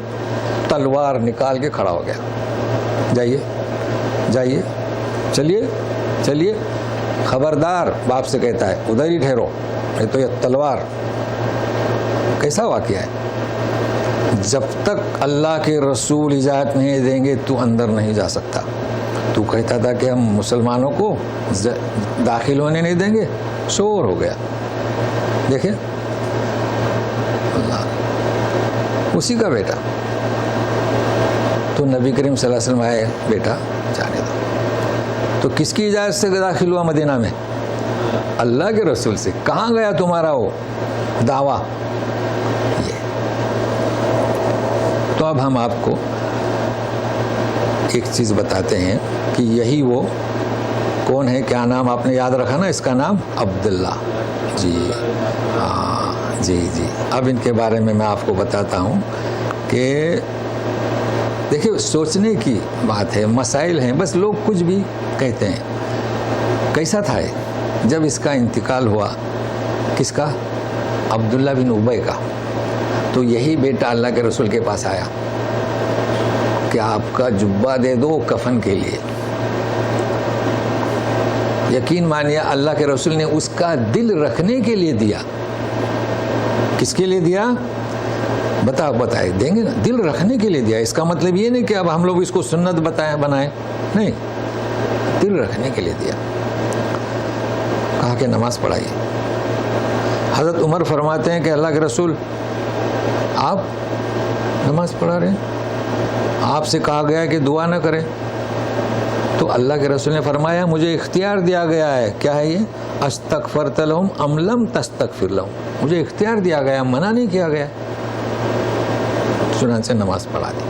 تلوار نکال کے کھڑا ہو گیا. جائیے چلیے خبردار، باپ سے کہتا ہے ادھر ہی ٹھہرو، نہیں تو یہ تلوار. کیسا واقعہ ہے؟ جب تک اللہ کے رسول اجازت نہیں دیں گے تو اندر نہیں جا سکتا. تو کہتا تھا کہ ہم مسلمانوں کو داخل ہونے نہیں دیں گے. شور ہو گیا. دیکھیں اللہ، اسی کا بیٹا. تو نبی کریم صلی اللہ علیہ وسلم آئے، بیٹا جانے دو. تو کس کی اجازت سے داخل ہوا مدینہ میں؟ اللہ کے رسول سے. کہاں گیا تمہارا وہ دعویٰ؟ تو اب ہم آپ کو ایک چیز بتاتے ہیں کہ یہی وہ کون ہے. کیا نام آپ نے یاد رکھا نا؟ اس کا نام عبداللہ. جی ہاں، جی. اب ان کے بارے میں آپ کو بتاتا ہوں کہ دیکھیے سوچنے کی بات ہے، مسائل ہیں، بس لوگ کچھ بھی کہتے ہیں. کیسا تھا جب اس کا انتقال ہوا؟ کس کا؟ عبداللہ بن ابی کا. تو یہی بیٹا اللہ کے رسول کے پاس آیا کہ آپ کا جبہ دے دو کفن کے لیے. یقین مانیے اللہ کے رسول نے اس کا دل رکھنے کے لیے دیا. کس کے لیے دیا؟ بتائے دیں گے نا. دل رکھنے کے لیے دیا. اس کا مطلب یہ نہیں کہ اب ہم لوگ اس کو سنت بنائیں، نہیں، دل رکھنے کے لیے دیا. کہا کہ نماز پڑھائیے. حضرت عمر فرماتے ہیں کہ اللہ کے رسول آپ نماز پڑھا رہے ہیں، آپ سے کہا گیا کہ دعا نہ کریں. تو اللہ کے رسول نے فرمایا مجھے اختیار دیا گیا ہے. کیا ہے یہ؟ استغفرت لہم ام لم تستغفر لہم. مجھے اختیار دیا گیا، منع نہیں کیا گیا. چنانچہ نماز پڑھا دی.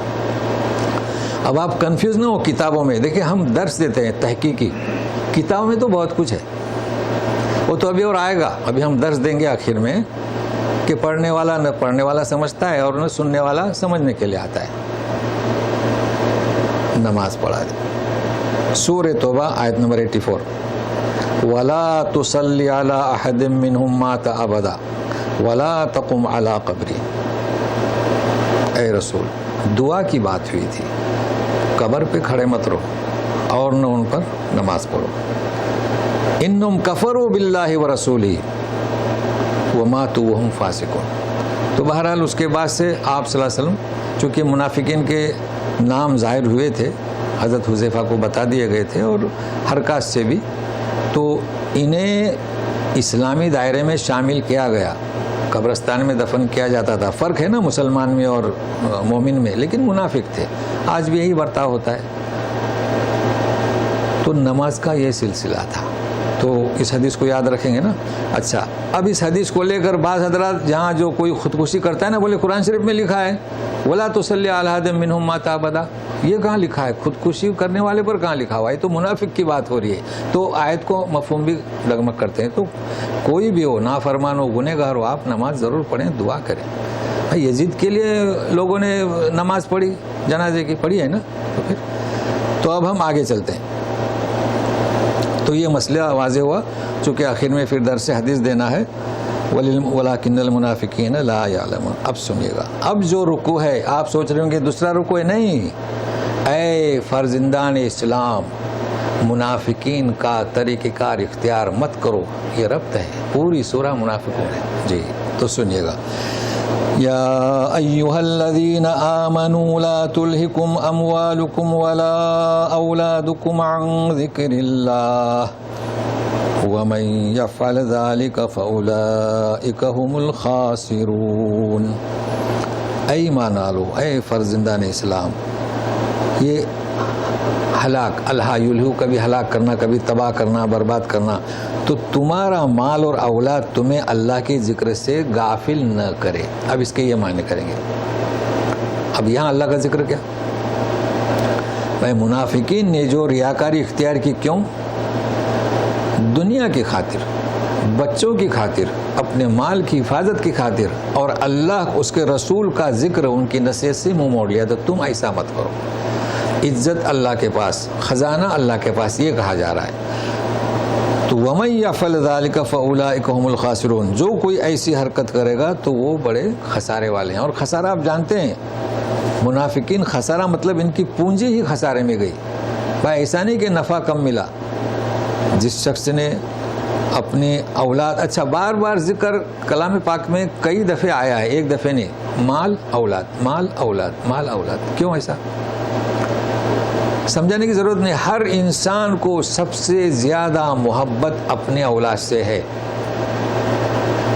اب آپ کنفیوز نہ ہو کتابوں میں. دیکھیں ہم درس دیتے ہیں تحقیقی، کتابوں میں تو بہت کچھ ہے، وہ تو ابھی اور آئے گا. ابھی ہم درس دیں گے آخر میں کہ پڑھنے والا نہ پڑھنے والا سمجھتا ہے اور نہ سننے والا سمجھنے کے لیے آتا ہے. نماز پڑھا دی. سورہ توبہ آیت نمبر 84. وَلَا تُصَلِّ عَلَىٰ أَحَدٍ مِّنْهُمْ مَاتَ أَبَدًا وَلَا تَقُمْ عَلَىٰ قَبْرِهِ. اے رسول، دعا کی بات ہوئی تھی، قبر پہ کھڑے مت رہو اور نہ ان پر نماز پڑھو. اِنَّهُمْ كَفَرُوا بِاللَّهِ وَرَسُولِهِ وَمَاتُوا وَهُمْ فَاسِقُونَ. تو بہرحال اس کے بعد سے آپ صلی اللہ علیہ وسلم چونکہ منافقین کے نام ظاہر ہوئے تھے، حضرت حذیفہ کو بتا دیے گئے تھے اور حرکات سے بھی، تو انہیں اسلامی دائرے میں شامل کیا گیا قبرستان میں دفن کیا جاتا تھا. فرق ہے نا مسلمان میں اور مومن میں, لیکن منافق تھے. آج بھی یہی برتاؤ ہوتا ہے. تو نماز کا یہ سلسلہ تھا. تو اس حدیث کو یاد رکھیں گے نا. اچھا, اب اس حدیث کو لے کر بعض حضرات جہاں جو کوئی خودکشی کرتا ہے نا, بولے قرآن شریف میں لکھا ہے وَلَا تُصَلِّ عَلَىٰ أَحَدٍ مِّنْهُمْ مَاتَ أَبَدًا. یہ کہاں لکھا ہے؟ خودکشی کرنے والے پر کہاں لکھا ہوا ہے؟ تو منافق کی بات ہو رہی ہے. تو آیت کو مفہوم بھی ڈگمگ کرتے ہیں. تو کوئی بھی ہو, نافرمان ہو, گنہگار ہو, آپ نماز ضرور پڑھیں, دعا کریں. یزید کے لیے لوگوں نے نماز پڑھی, جنازے کی پڑھی ہے نا. تو اب ہم آگے چلتے ہیں. تو یہ مسئلہ واضح ہوا. چونکہ آخر میں پھر درس حدیث دینا ہے, وَلَٰكِنَّ الْمُنَافِقِينَ لَا يَعْلَمُونَ. اب سنیے گا, اب جو رکوع ہے, آپ سوچ رہے ہوں کہ دوسرا رکوع ہے. نہیں, اے فرزندان اسلام, منافقین کا طریقہ کار اختیار مت کرو. یہ ربط ہے, پوری سورہ منافقون ہے. جی تو سنیے گا. یا ایھا الذین آمنوا لا تلہکم اموالکم ولا اولادکم عن ذکر اللہ ومن یفعل ذلک فاولئک هم الخاسرون. اے ایمان والو, اے فرزندان اسلام, یہ ہلاک, الہا یلہو, کبھی ہلاک کرنا, کبھی تباہ کرنا, برباد کرنا. تو تمہارا مال اور اولاد تمہیں اللہ کے ذکر سے غافل نہ کرے. اب اس کے یہ معنی کریں گے. اب یہاں اللہ کا ذکر کیا؟ بھائی منافقین نے جو ریاکاری اختیار کی, کیوں؟ دنیا کی خاطر, بچوں کی خاطر, اپنے مال کی حفاظت کی خاطر, اور اللہ اس کے رسول کا ذکر ان کی نصیحت سے منہ موڑ لیا. تو تم ایسا مت کرو. عزت اللہ کے پاس, خزانہ اللہ کے پاس, یہ کہا جا رہا ہے. تو وَمَن يَفْعَلْ ذَلِكَ فَأُولَٰئِكَ هُمُ الْخَاسِرُونَ. جو کوئی ایسی حرکت کرے گا تو وہ بڑے خسارے والے ہیں. اور خسارہ آپ جانتے ہیں, منافقین خسارہ مطلب ان کی پونجی ہی خسارے میں گئی. بھائی ایسا نہیں کہ نفع کم ملا. جس شخص نے اپنی اولاد, اچھا بار بار ذکر کلام پاک میں کئی دفعے آیا ہے, ایک دفعہ نہیں, مال اولاد, مال اولاد, مال اولاد. کیوں ایسا؟ سمجھانے کی ضرورت نہیں. ہر انسان کو سب سے زیادہ محبت اپنے اولاد سے ہے.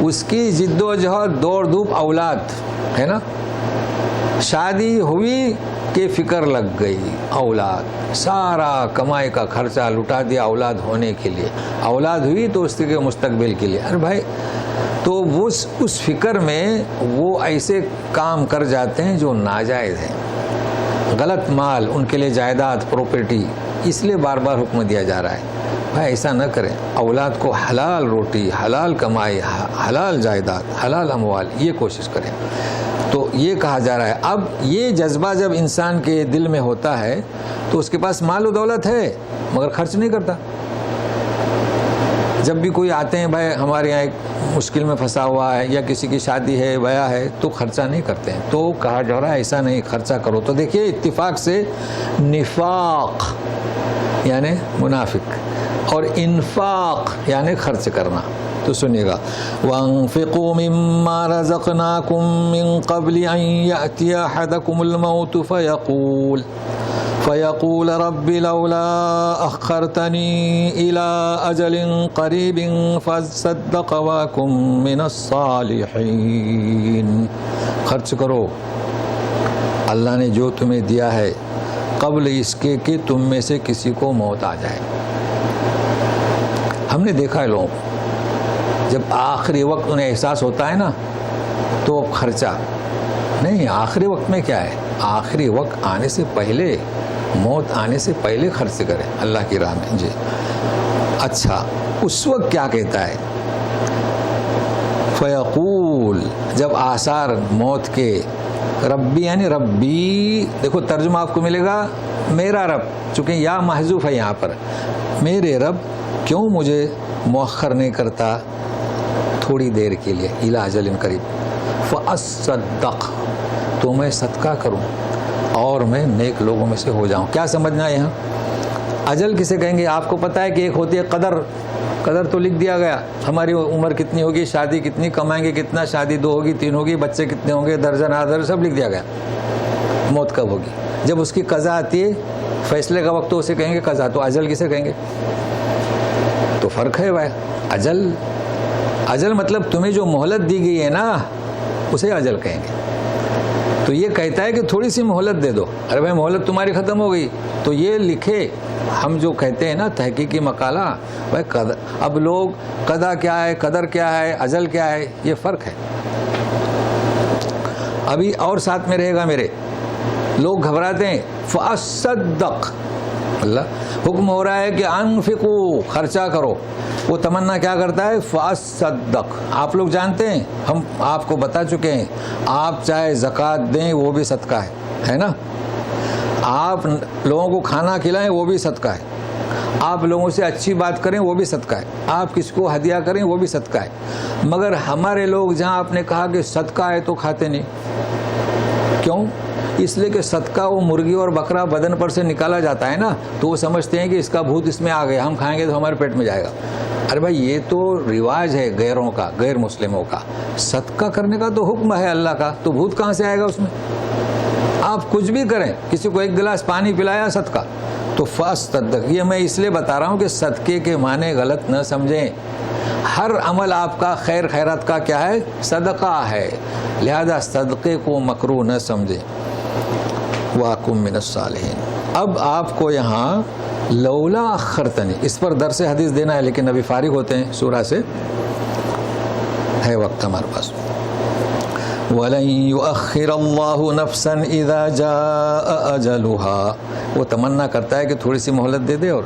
اس کی جد و جہد, دوڑ دھوپ اولاد ہے نا. شادی ہوئی کہ فکر لگ گئی, اولاد, سارا کمائی کا خرچہ لٹا دیا اولاد ہونے کے لیے. اولاد ہوئی تو اس کے مستقبل کے لیے. ارے بھائی, تو اس فکر میں وہ ایسے کام کر جاتے ہیں جو ناجائز ہیں. غلط مال, ان کے لیے جائیداد, پراپرٹی, اس لیے بار بار حکم دیا جا رہا ہے. بھائی ایسا نہ کریں. اولاد کو حلال روٹی, حلال کمائی, حلال جائیداد, حلال اموال, یہ کوشش کریں. تو یہ کہا جا رہا ہے. اب یہ جذبہ جب انسان کے دل میں ہوتا ہے تو اس کے پاس مال و دولت ہے مگر خرچ نہیں کرتا. جب بھی کوئی آتے ہیں, بھائی ہمارے یہاں ایک مشکل میں پھنسا ہوا ہے یا کسی کی شادی ہے, بیاہ ہے, تو خرچہ نہیں کرتے ہیں. تو کہا جا رہا ہے ایسا نہیں, خرچہ کرو. تو دیکھیے اتفاق سے نفاق یعنی منافق, اور انفاق یعنی خرچ کرنا. تو سنیے گا. وَأَنفِقُوا مِمَّا رَزَقْنَاكُم مِّن قَبْلِ أَن يَأْتِيَ أَحَدَكُمُ الْمَوْتُ فَيَقُولَ رَبِّ لَوْلَا أَخَّرْتَنِي إِلَىٰ أَجَلٍ قَرِيبٍ فَأَصَّدَّقَ وَأَكُن مِّنَ الصَّالِحِينَ. خرچ کرو اللہ نے جو تمہیں دیا ہے قبل اس کے کہ تم میں سے کسی کو موت آ جائے. ہم نے دیکھا ہے لوگوں کو, جب آخری وقت انہیں احساس ہوتا ہے نا تو خرچہ نہیں. آخری وقت میں کیا ہے, آخری وقت آنے سے پہلے, موت آنے سے پہلے خرچ کریں اللہ کی راہ میں. جی اچھا, اس وقت کیا کہتا ہے؟ فیقول, جب آثار موت کے, ربی یعنی ربی, دیکھو ترجمہ آپ کو ملے گا میرا رب, چونکہ یا محذوف ہے یہاں پر, میرے رب کیوں مجھے مؤخر نہیں کرتا تھوڑی دیر کے لیے, الی اجل قریب, فاصدق, تو میں صدقہ کروں اور میں نیک لوگوں میں سے ہو جاؤں. کیا سمجھنا ہے یہاں؟ اجل کسے کہیں گے؟ آپ کو پتہ ہے کہ ایک ہوتی ہے قدر. قدر تو لکھ دیا گیا, ہماری عمر کتنی ہوگی, شادی کتنی, کمائیں گے کتنا, شادی 2 ہوگی 3 ہوگی, بچے کتنے ہوں گے, درجن آدر, سب لکھ دیا گیا. موت کب ہوگی؟ جب اس کی قضا آتی ہے, فیصلے کا وقت, تو اسے کہیں گے قضا. تو اجل کسے کہیں گے؟ تو فرق ہے بھائی. اجل اجل مطلب تمہیں جو مہلت دی گئی ہے نا اسے اجل کہیں گے. تو یہ کہتا ہے کہ تھوڑی سی مہلت دے دو. ارے بھائی مہلت تمہاری ختم ہو گئی تو یہ لکھے. ہم جو کہتے ہیں نا تحقیقی مقالہ، بھائی اب لوگ قضا کیا ہے، قدر کیا ہے، اجل کیا ہے، یہ فرق ہے. ابھی اور ساتھ میں رہے گا میرے. لوگ گھبراتے ہیں فَأَصَّدَّقْ، اللہ حکم ہو رہا ہے کہ انفقو، خرچہ کرو. وہ تمنا کیا کرتا ہے؟ فَأَصَّدَّقْ. آپ لوگ جانتے ہیں، ہم آپ کو بتا چکے ہیں، آپ چاہے زکوٰۃ دیں وہ بھی صدقہ ہے نا. آپ لوگوں کو کھانا کھلائیں وہ بھی صدقہ ہے. آپ لوگوں سے اچھی بات کریں وہ بھی صدقہ ہے. آپ کس کو ہدیہ کریں وہ بھی صدقہ ہے. مگر ہمارے لوگ جہاں آپ نے کہا کہ صدقہ ہے تو کھاتے نہیں. کیوں؟ اس لیے کہ صدقہ وہ مرغی اور بکرا بدن پر سے نکالا جاتا ہے نا، تو وہ سمجھتے ہیں کہ اس کا بھوت اس میں آ گیا، ہم کھائیں گے تو ہمارے پیٹ میں جائے گا. ارے بھائی یہ تو رواج ہے غیروں کا، غیر مسلموں کا. صدقہ کرنے کا تو حکم ہے اللہ کا، تو بھوت کہاں سے آئے گا اس میں؟ آپ کچھ بھی کریں، کسی کو ایک گلاس پانی پلایا صدقہ. تو فاصطدق، یہ میں اس لیے بتا رہا ہوں کہ صدقے کے معنی غلط نہ سمجھیں. ہر عمل آپ کا خیر خیرات کا کیا ہے؟ صدقہ ہے. لہذا صدقے کو مکروہ نہ سمجھیں. وَأَكُن مِّنَ الصَّالِحِينَ. اب آپ کو یہاں لولا اخرتنی، اس پر درس حدیث دینا ہے، لیکن ابھی فارغ ہوتے ہیں سورہ سے، ہے وقت ہمارے پاس. وَلَن يُؤَخِّرَ اللَّهُ نَفْسًا إِذَا جَاءَ أَجَلُهَا. وہ تمنا کرتا ہے کہ تھوڑی سی مہلت دے دے، اور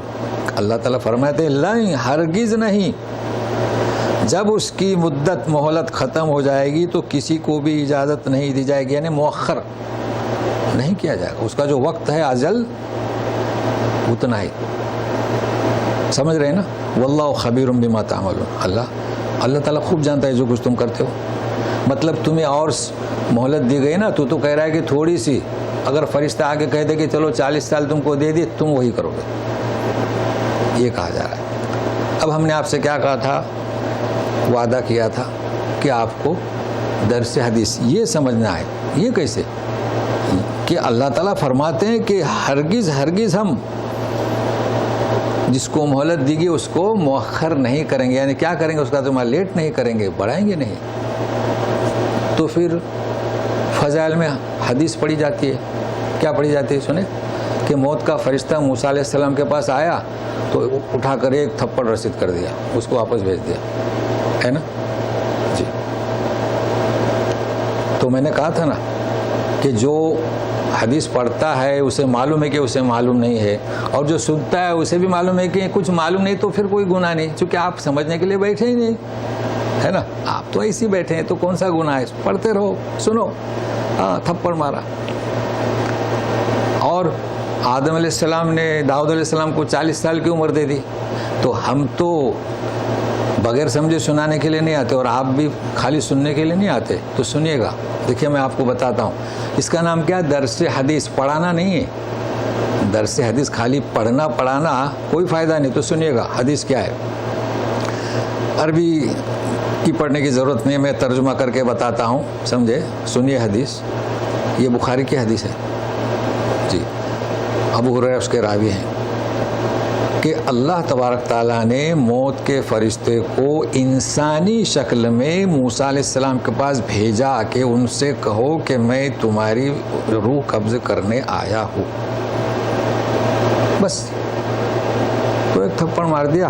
اللہ تعالیٰ فرماتے ہیں لن، ہرگز نہیں. جب اس کی مدت مہلت ختم ہو جائے گی تو کسی کو بھی اجازت نہیں دی جائے گی، یعنی مؤخر نہیں کیا جائے گا. اس کا جو وقت ہے اجل اتنا ہی. سمجھ رہے ہیں نا؟ واللہ خبیر بما تعملون. اللہ تعالیٰ خوب جانتا ہے جو کچھ تم کرتے ہو. مطلب تمہیں اور مہلت دی گئی نا، تو کہہ رہا ہے کہ تھوڑی سی. اگر فرشتہ آگے کہہ دے کہ چلو 40 سال تم کو دے دی، تم وہی کرو گے، یہ کہا جا رہا ہے. اب ہم نے آپ سے کیا کہا تھا؟ وعدہ کیا تھا کہ آپ کو درس حدیث یہ سمجھنا ہے. یہ کیسے کہ اللہ تعالیٰ فرماتے ہیں کہ ہرگز ہرگز ہم جس کو مہلت دی گئی اس کو مؤخر نہیں کریں گے. یعنی کیا کریں گے؟ اس کا تمہارا لیٹ نہیں کریں گے، بڑھائیں گے نہیں. تو پھر فضائل میں حدیث پڑھی جاتی ہے. کیا پڑھی جاتی ہے؟ سنیں کہ موت کا فرشتہ موسیٰ علیہ السلام کے پاس آیا تو اٹھا کر ایک تھپڑ رسید کر دیا، اس کو واپس بھیج دیا، ہے نا جی. تو میں نے کہا تھا نا کہ جو حدیث پڑھتا ہے اسے معلوم ہے کہ اسے معلوم نہیں ہے، اور جو سنتا ہے اسے بھی معلوم ہے کہ کچھ معلوم نہیں، تو پھر کوئی گناہ نہیں، چونکہ آپ سمجھنے کے لیے بیٹھے ہی نہیں، ہے نا. آپ تو ایسے بیٹھے ہیں تو کون سا گناہ ہے؟ پڑھتے رہو، سنو. تھپڑ مارا. اور آدم علیہ السلام نے داؤد علیہ السلام کو 40 سال کی عمر دے دی. تو ہم تو بغیر سمجھے سنانے کے لیے نہیں آتے، اور آپ بھی خالی سننے کے لیے نہیں آتے. تو سنیے گا، دیکھیے میں آپ کو بتاتا ہوں. اس کا نام کیا ہے؟ درس حدیث. پڑھانا نہیں ہے. درس حدیث خالی پڑھانا کوئی فائدہ نہیں. تو سنیے گا حدیث کیا ہے. عربی کی پڑھنے کی ضرورت نہیں، میں ترجمہ کر کے بتاتا ہوں، سمجھے. سنیے حدیث. یہ بخاری کی حدیث ہے جی. ابو ہریرہ اس کے راوی ہیں کہ اللہ تبارک تعالیٰ نے موت کے فرشتے کو انسانی شکل میں موسیٰ علیہ السلام کے پاس بھیجا کہ ان سے کہو کہ میں تمہاری روح قبض کرنے آیا ہوں. بس. تو ایک تھپڑ مار دیا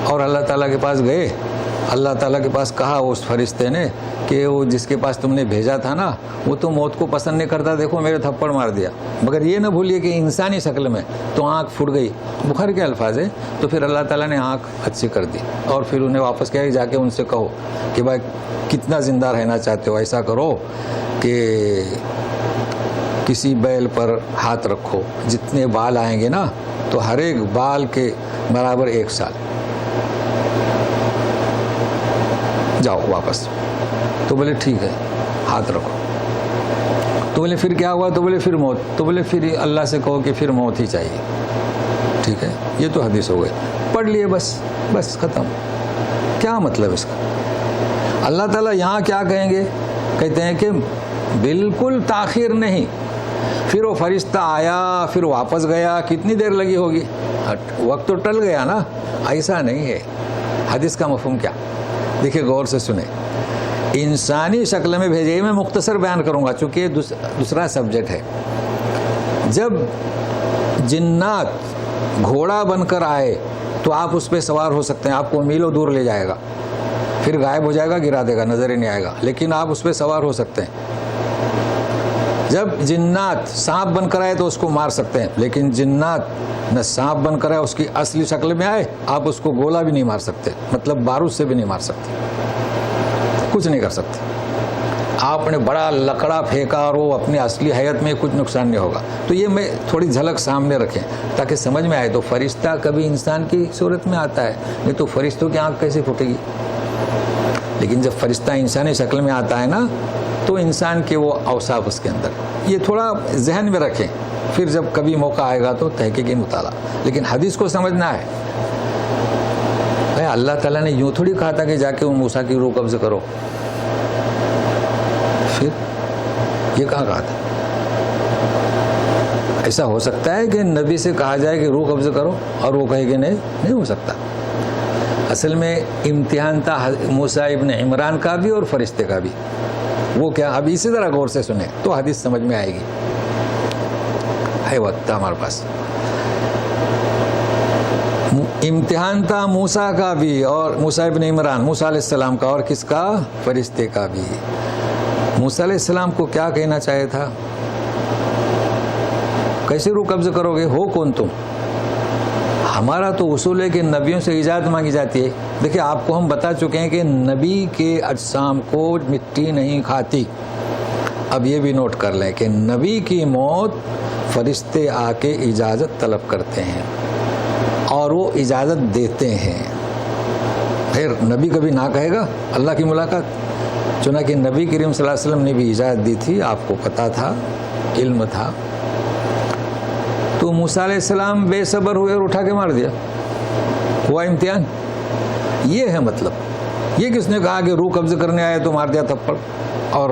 اور اللہ تعالیٰ کے پاس گئے. اللہ تعالیٰ کے پاس کہا اس فرشتے نے کہ وہ جس کے پاس تم نے بھیجا تھا نا وہ تو موت کو پسند نہیں کرتا، دیکھو میرے تھپڑ مار دیا. مگر یہ نہ بھولیے کہ انسانی شکل میں. تو آنکھ پھٹ گئی. بخاری کے الفاظ ہے. تو پھر اللہ تعالیٰ نے آنکھ اچھی کر دی، اور پھر انہیں واپس کیا کہ جا کے ان سے کہو کہ بھائی کتنا زندہ رہنا چاہتے ہو، ایسا کرو کہ کسی بیل پر ہاتھ رکھو، جتنے بال آئیں گے نا تو ہر ایک بال کے برابر 1 سال. جاؤ واپس. تو بولے ٹھیک ہے، ہاتھ رکھو. تو بولے پھر کیا ہوا؟ تو بولے پھر موت. تو بولے پھر اللہ سے کہو کہ پھر موت ہی چاہیے. ٹھیک ہے، یہ تو حدیث ہو گئی. پڑھ لیے، بس ختم. کیا مطلب اس کا؟ اللہ تعالیٰ یہاں کیا کہیں گے؟ کہتے ہیں کہ بالکل تاخیر نہیں. پھر وہ فرشتہ آیا، پھر واپس گیا، کتنی دیر لگی ہوگی؟ وقت تو ٹل گیا نا. ایسا نہیں ہے. حدیث کا مفہوم کیا؟ دیکھیے غور سے سنیں، انسانی شکل میں بھیجے. میں مختصر بیان کروں گا چونکہ یہ دوسرا سبجیکٹ ہے. جب جنات گھوڑا بن کر آئے تو آپ اس پہ سوار ہو سکتے ہیں، آپ کو میلوں دور لے جائے گا، پھر غائب ہو جائے گا، گرا دے گا، نظر ہی نہیں آئے گا، لیکن آپ اس پہ سوار ہو سکتے ہیں. جب جنات سانپ بن کر آئے تو اس کو مار سکتے ہیں، لیکن جنات نہ سانپ بن کر آئے، اس کی اصلی شکل میں آئے، آپ اس کو گولا بھی نہیں مار سکتے، مطلب بارود سے بھی نہیں مار سکتے، کچھ نہیں کر سکتے. آپ نے بڑا لکڑا پھینکا اور وہ اپنی اصلی حیت میں کچھ نقصان نہیں ہوگا. تو یہ میں تھوڑی جھلک سامنے رکھیں تاکہ سمجھ میں آئے. تو فرشتہ کبھی انسان کی صورت میں آتا ہے، نہیں تو فرشتوں کی آنکھ کیسے پھوٹے گی؟ لیکن جب فرشتہ انسانی شکل میں آتا ہے نا تو انسان کے وہ اوصاف اس کے اندر. یہ تھوڑا ذہن میں رکھیں، پھر جب کبھی موقع آئے گا تو تحقیقی مطالعہ. لیکن حدیث کو سمجھنا ہے. اللہ تعالیٰ نے یوں تھوڑی کہا تھا کہ جا کے موسیٰ کی روح قبض کرو، پھر یہ کہا تھا؟ ایسا ہو سکتا ہے کہ نبی سے کہا جائے کہ روح قبض کرو اور وہ کہے کہ نہیں ہو سکتا. اصل میں امتحان تھا موسیٰ ابن عمران کا بھی اور فرشتے کا بھی. وہ کیا؟ اب اسی طرح غور سے سنیں تو حدیث سمجھ میں آئے گی. ہے وقت ہمارے پاس. امتحان تھا موسیٰ کا بھی اور موسیٰ ابن عمران، موسیٰ علیہ السلام کا، اور کس کا؟ فرشتے کا بھی. موسیٰ علیہ السلام کو کیا کہنا چاہے تھا؟ کیسے روح قبض کرو گے؟ ہو کون تم؟ ہمارا تو اصول ہے کہ نبیوں سے اجازت مانگی جاتی ہے. دیکھیں آپ کو ہم بتا چکے ہیں کہ نبی کے اجسام کو مٹی نہیں کھاتی. اب یہ بھی نوٹ کر لیں کہ نبی کی موت فرشتے آ کے اجازت طلب کرتے ہیں اور وہ اجازت دیتے ہیں. پھر نبی کبھی نہ کہے گا اللہ کی ملاقات؟ چنانچہ نبی کریم صلی اللہ علیہ وسلم نے بھی اجازت دی تھی، آپ کو پتہ تھا، علم تھا. تو موسیٰ علیہ السلام بے صبر ہوئے اور اٹھا کے مار دیا. ہوا امتحان. یہ ہے مطلب. یہ کس نے کہا کہ روح قبض کرنے آئے تو مار دیا تھپڑ؟ اور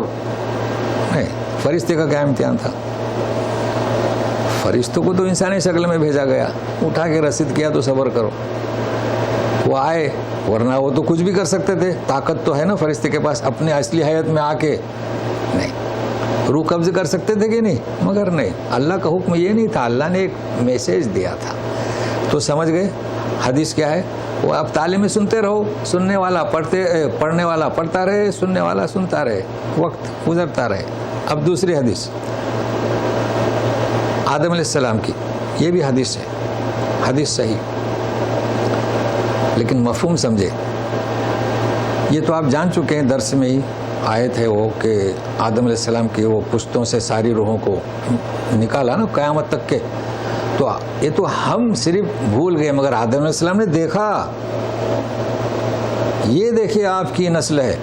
نہیں، فرشتے کا کیا امتحان تھا؟ فرشتوں کو تو انسانی شکل میں بھیجا گیا، اٹھا کے رسید کیا تو صبر کرو. وہ آئے، ورنہ وہ تو کچھ بھی کر سکتے تھے. طاقت تو ہے نا فرشتے کے پاس، اپنے اصلی حیت میں آ کے نہیں. روح قبض کر سکتے تھے کہ نہیں؟ مگر نہیں. اللہ کا حکم یہ نہیں تھا، اللہ نے ایک میسیج دیا تھا. تو سمجھ گئے حدیث کیا ہے؟ وہ آپ تعلیم سنتے رہو، سننے والا پڑھنے والا پڑھتا رہے، سننے والا سنتا رہے، وقت گزرتا رہے. اب دوسری حدیث آدم علیہ السلام کی، یہ بھی حدیث ہے، حدیث صحیح، لیکن مفہوم سمجھے. یہ تو آپ جان چکے ہیں، درس میں ہی آیت ہے وہ کہ آدم علیہ السلام کی وہ پشتوں سے ساری روحوں کو نکالا نا قیامت تک کے. تو یہ تو ہم صرف بھول گئے، مگر آدم علیہ السلام نے دیکھا. یہ دیکھیے آپ کی نسل ہے.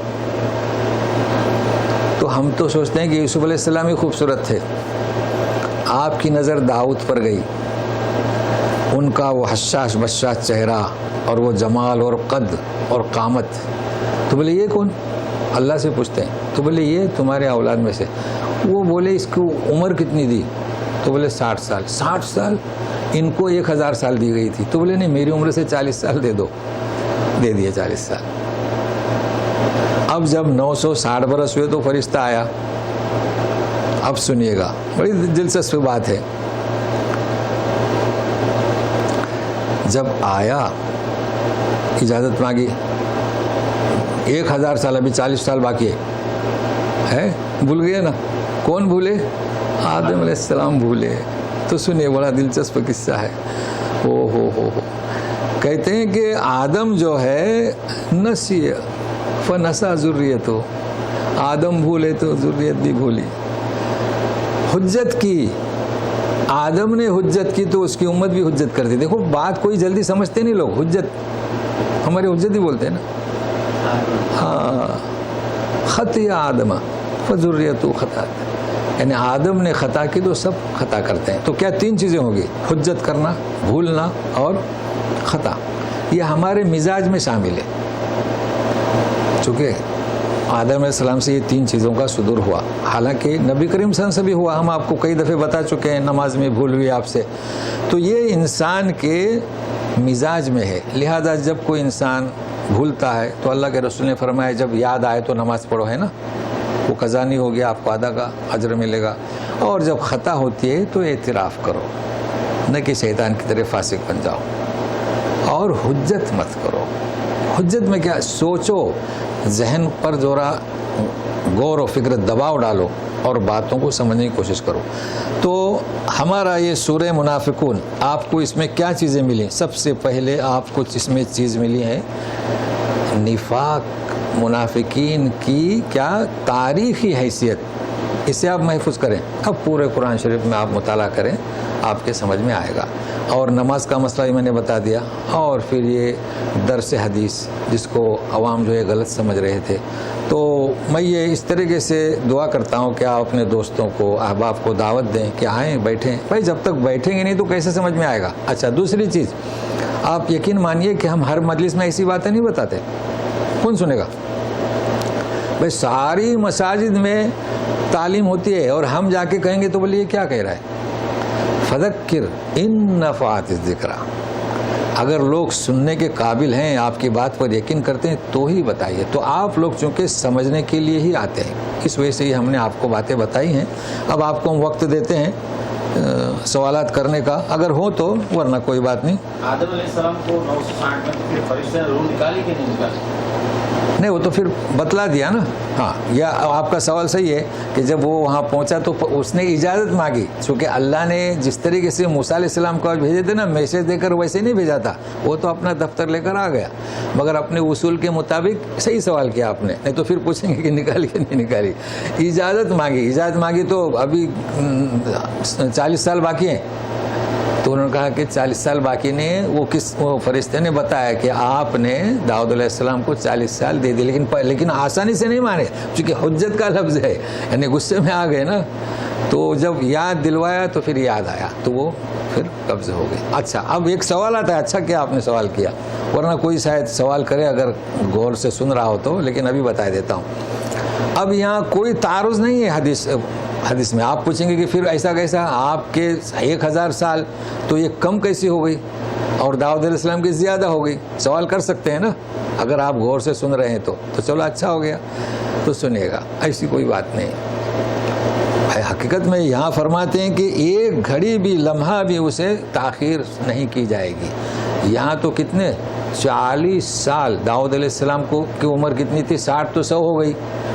تو ہم تو سوچتے ہیں کہ یوسف علیہ السلام ہی خوبصورت تھے. آپ کی نظر داؤد پر گئی، ان کا وہ حشاش بشاش چہرہ اور وہ جمال اور قد اور قامت. تو بولے یہ کون؟ اللہ سے پوچھتے ہیں. تو بولے یہ تمہارے اولاد میں سے. وہ بولے اس کو عمر کتنی دی؟ تو بولے 60 سال. 60 سال؟ ان کو 1000 سال دی گئی تھی. تو بولے نہیں، میری عمر سے 40 سال دے دو. دے دیے 40 سال. اب جب 960 برس ہوئے تو فرشتہ آیا. اب سنیے گا، بڑی دلچسپ بات ہے. جب آیا اجازت مانگی، 1000 سال، ابھی 40 سال باقی ہے. بھول گئے نا؟ کون بھولے؟ آدم علیہ السلام بھولے. تو سنیے، بڑا دلچسپ قصہ ہے. ہو کہتے ہیں کہ آدم جو ہے نسی فنسا ذریتو، آدم بھولے تو ذریت بھی بھولی. حجت کی، آدم نے حجت کی تو اس کی امت بھی حجت کر دی. دیکھو بات کوئی جلدی سمجھتے نہیں لوگ. حجت، ہمارے حجت ہی بولتے ہیں نا. ہاں، خطیہ آدم فذریتو خطا، یعنی آدم نے خطا کی تو سب خطا کرتے ہیں. تو کیا 3 چیزیں ہوگی؟ حجت کرنا، بھولنا اور خطا. یہ ہمارے مزاج میں شامل ہے. چونکہ آدم علیہ السلام سے یہ 3 چیزوں کا صدور ہوا. حالانکہ نبی کریم صلی اللہ علیہ وسلم سے بھی ہوا، ہم آپ کو کئی دفعے بتا چکے ہیں. نماز میں بھول ہوئی آپ سے. تو یہ انسان کے مزاج میں ہے. لہذا جب کوئی انسان بھولتا ہے تو اللہ کے رسول نے فرمایا جب یاد آئے تو نماز پڑھو، ہے نا، وہ قضا نہیں ہو گیا، آپ کو آدھا کا اجر ملے گا. اور جب خطا ہوتی ہے تو اعتراف کرو، نہ کہ شیطان کی طرح فاسق بن جاؤ. اور حجت مت کرو. حجت میں کیا، سوچو، ذہن پر ذرا غور و فکر دباؤ ڈالو اور باتوں کو سمجھنے کی کوشش کرو. تو ہمارا یہ سورہ منافقون، آپ کو اس میں کیا چیزیں ملی؟ سب سے پہلے آپ کو اس میں چیز ملی ہے نفاق، منافقین کی کیا تاریخی حیثیت، اسے آپ محفوظ کریں. اب پورے قرآن شریف میں آپ مطالعہ کریں، آپ کے سمجھ میں آئے گا. اور نماز کا مسئلہ ہی میں نے بتا دیا. اور پھر یہ درس حدیث جس کو عوام جو ہے غلط سمجھ رہے تھے. تو میں یہ اس طریقے سے دعا کرتا ہوں کہ آپ اپنے دوستوں کو، احباب کو دعوت دیں کہ آئیں، بیٹھیں. بھائی جب تک بیٹھیں گے نہیں تو کیسے سمجھ میں آئے گا؟ اچھا، دوسری چیز، آپ یقین مانیے کہ ہم ہر مجلس میں ایسی باتیں نہیں بتاتے. کون سنے گا؟ بھائی ساری مساجد میں تعلیم ہوتی ہے اور ہم جا کے کہیں گے تو بولیے کیا کہہ رہا ہے؟ فذکر ان نفعت الذکریٰ. اگر لوگ سننے کے قابل ہیں، آپ کی بات پر یقین کرتے ہیں تو ہی بتائیے. تو آپ لوگ چونکہ سمجھنے کے لیے ہی آتے ہیں، اس وجہ سے ہی ہم نے آپ کو باتیں بتائی ہیں. اب آپ کو ہم وقت دیتے ہیں سوالات کرنے کا، اگر ہو تو، ورنہ کوئی بات نہیں. آدم علیہ السلام کو 960 میں پھر فرشتے نے روح نکالی کہ نہیں نکالی؟ نہیں، وہ تو پھر بتلا دیا نا. ہاں، یا آپ کا سوال صحیح ہے کہ جب وہ وہاں پہنچا تو اس نے اجازت مانگی، چونکہ اللہ نے جس طریقے سے موسیٰ علیہ السلام کو بھیجے تھے نا، میسج دے کر ویسے نہیں بھیجا تھا. وہ تو اپنا دفتر لے کر آ گیا، مگر اپنے اصول کے مطابق صحیح سوال کیا آپ نے. نہیں تو پھر پوچھیں گے کہ نکالی کہ نہیں نکالی. اجازت مانگی تو ابھی 40 سال باقی ہیں. تو انہوں نے کہا کہ 40 سال باقی نہیں. وہ فرشتے نے بتایا کہ آپ نے داؤد علیہ السلام کو 40 سال دے دی، لیکن آسانی سے نہیں مانے، چونکہ حجت کا لفظ ہے، یعنی غصے میں آ گئے نا. تو جب یاد دلوایا تو پھر یاد آیا تو وہ پھر قبض ہو گئے. اچھا، اب ایک سوال آتا ہے. اچھا کیا آپ نے سوال کیا، ورنہ کوئی شاید سوال کرے اگر غور سے سن رہا ہو تو، لیکن ابھی بتا دیتا ہوں. اب یہاں کوئی تعارض نہیں ہے حدیث میں. آپ پوچھیں گے کہ پھر ایسا کیسا، آپ کے 1000 سال تو یہ کم کیسی ہو گئی اور داؤد علیہ السلام کی زیادہ ہو گئی؟ سوال کر سکتے ہیں نا اگر آپ غور سے سن رہے ہیں تو چلو اچھا ہو گیا. تو سنیے گا، ایسی کوئی بات نہیں. حقیقت میں یہاں فرماتے ہیں کہ ایک گھڑی بھی، لمحہ بھی اسے تاخیر نہیں کی جائے گی. یہاں تو کتنے 40 سال داؤد علیہ السلام کو کی عمر کتنی تھی؟ 60 تو 100 ہو گئی،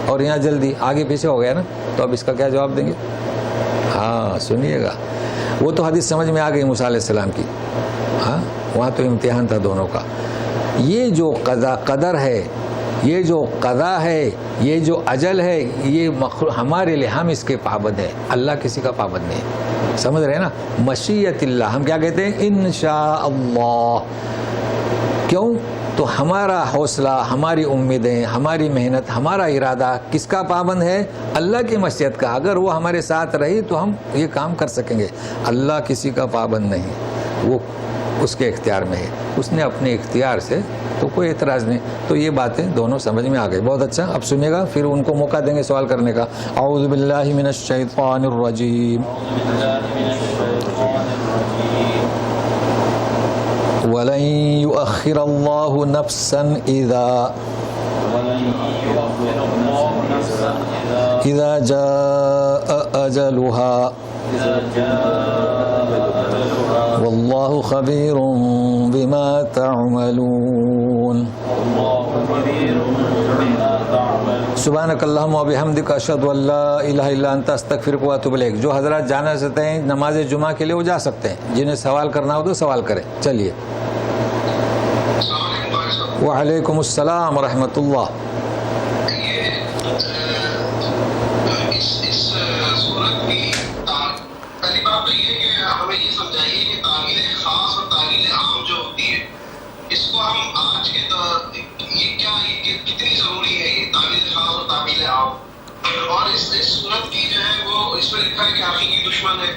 اور یہاں جلدی آگے پیچھے ہو گیا نا. تو اب اس کا کیا جواب دیں گے؟ ہاں سنیے گا. وہ تو حدیث سمجھ میں آ گئی موسیٰ علیہ السلام کی. ہاں، وہاں تو امتحان تھا دونوں کا. یہ جو قدر ہے، یہ جو قضا ہے، یہ جو اجل ہے، یہ ہمارے لیے، ہم اس کے پابند ہیں. اللہ کسی کا پابند نہیں ہے. سمجھ رہے ہیں نا؟ مشیت اللہ، ہم کیا کہتے ہیں؟ انشاء اللہ. کیوں؟ تو ہمارا حوصلہ، ہماری امیدیں، ہماری محنت، ہمارا ارادہ کس کا پابند ہے؟ اللہ کی مشیت کا. اگر وہ ہمارے ساتھ رہی تو ہم یہ کام کر سکیں گے. اللہ کسی کا پابند نہیں، وہ اس کے اختیار میں ہے. اس نے اپنے اختیار سے، تو کوئی اعتراض نہیں. تو یہ باتیں دونوں سمجھ میں آ گئی. بہت اچھا. اب سنیے گا، پھر ان کو موقع دیں گے سوال کرنے کا. اعوذ باللہ من الشیطان الرجیم. وَلَن يُؤَخِّرَ اللَّهُ نَفْسًا إِذَا جَاءَ أَجَلُهَا وَاللَّهُ خَبِيرٌ بِمَا تَعْمَلُونَ. سبحانک اللہم و بحمدک، اشہد ان لا الہ الا انت، استغفرک و اتوب الیک. جو حضرات جانا چاہتے ہیں نماز جمعہ کے لیے وہ جا سکتے ہیں. جنہیں سوال کرنا ہو تو سوال کریں. چلیے. وعلیکم السلام ورحمۃ اللہ. اور اس سورت کی جو ہے وہ اس میں لکھا ہے کہ حقیقی دشمن ہے.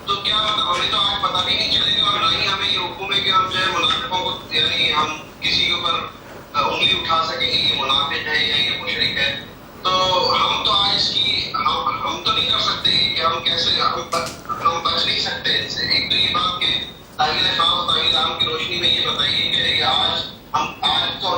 تو کیا ہمیں تو آج پتہ بھی نہیں چلے گا، اور نہ ہی ہمیں یہ حکم ہے کہ ہم جو ہے منافقوں کو، یعنی ہم کسی کے اوپر انگلی اٹھا سکیں کہ یہ منافق ہے یا یہ مشرک ہے. تو ہم تو آج اس کی ہم تو نہیں کر سکتے کہ ہم کیسے، ہم بچ نہیں سکتے ان سے. ایک تو یہ بات کہ تعویل خاص اور تعویل عام کی روشنی میں یہ بتائیے کہ آج تو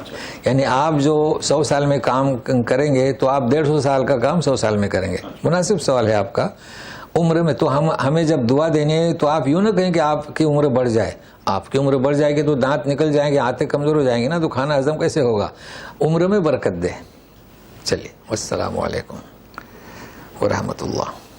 اچھا یعنی آپ جو 100 سال میں کام کریں گے تو آپ 150 سال کا کام 100 سال میں کریں گے. مناسب سوال ہے آپ کا. عمر میں تو ہمیں جب دعا دینی ہے تو آپ یوں نہ کہیں کہ آپ کی عمر بڑھ جائے. آپ کی عمر بڑھ جائے گی تو دانت نکل جائیں گے, آنتیں کمزور ہو جائیں گی نا, تو کھانا ہضم کیسے ہوگا؟ عمر میں برکت دے. چلیے, السلام علیکم ورحمۃ اللہ.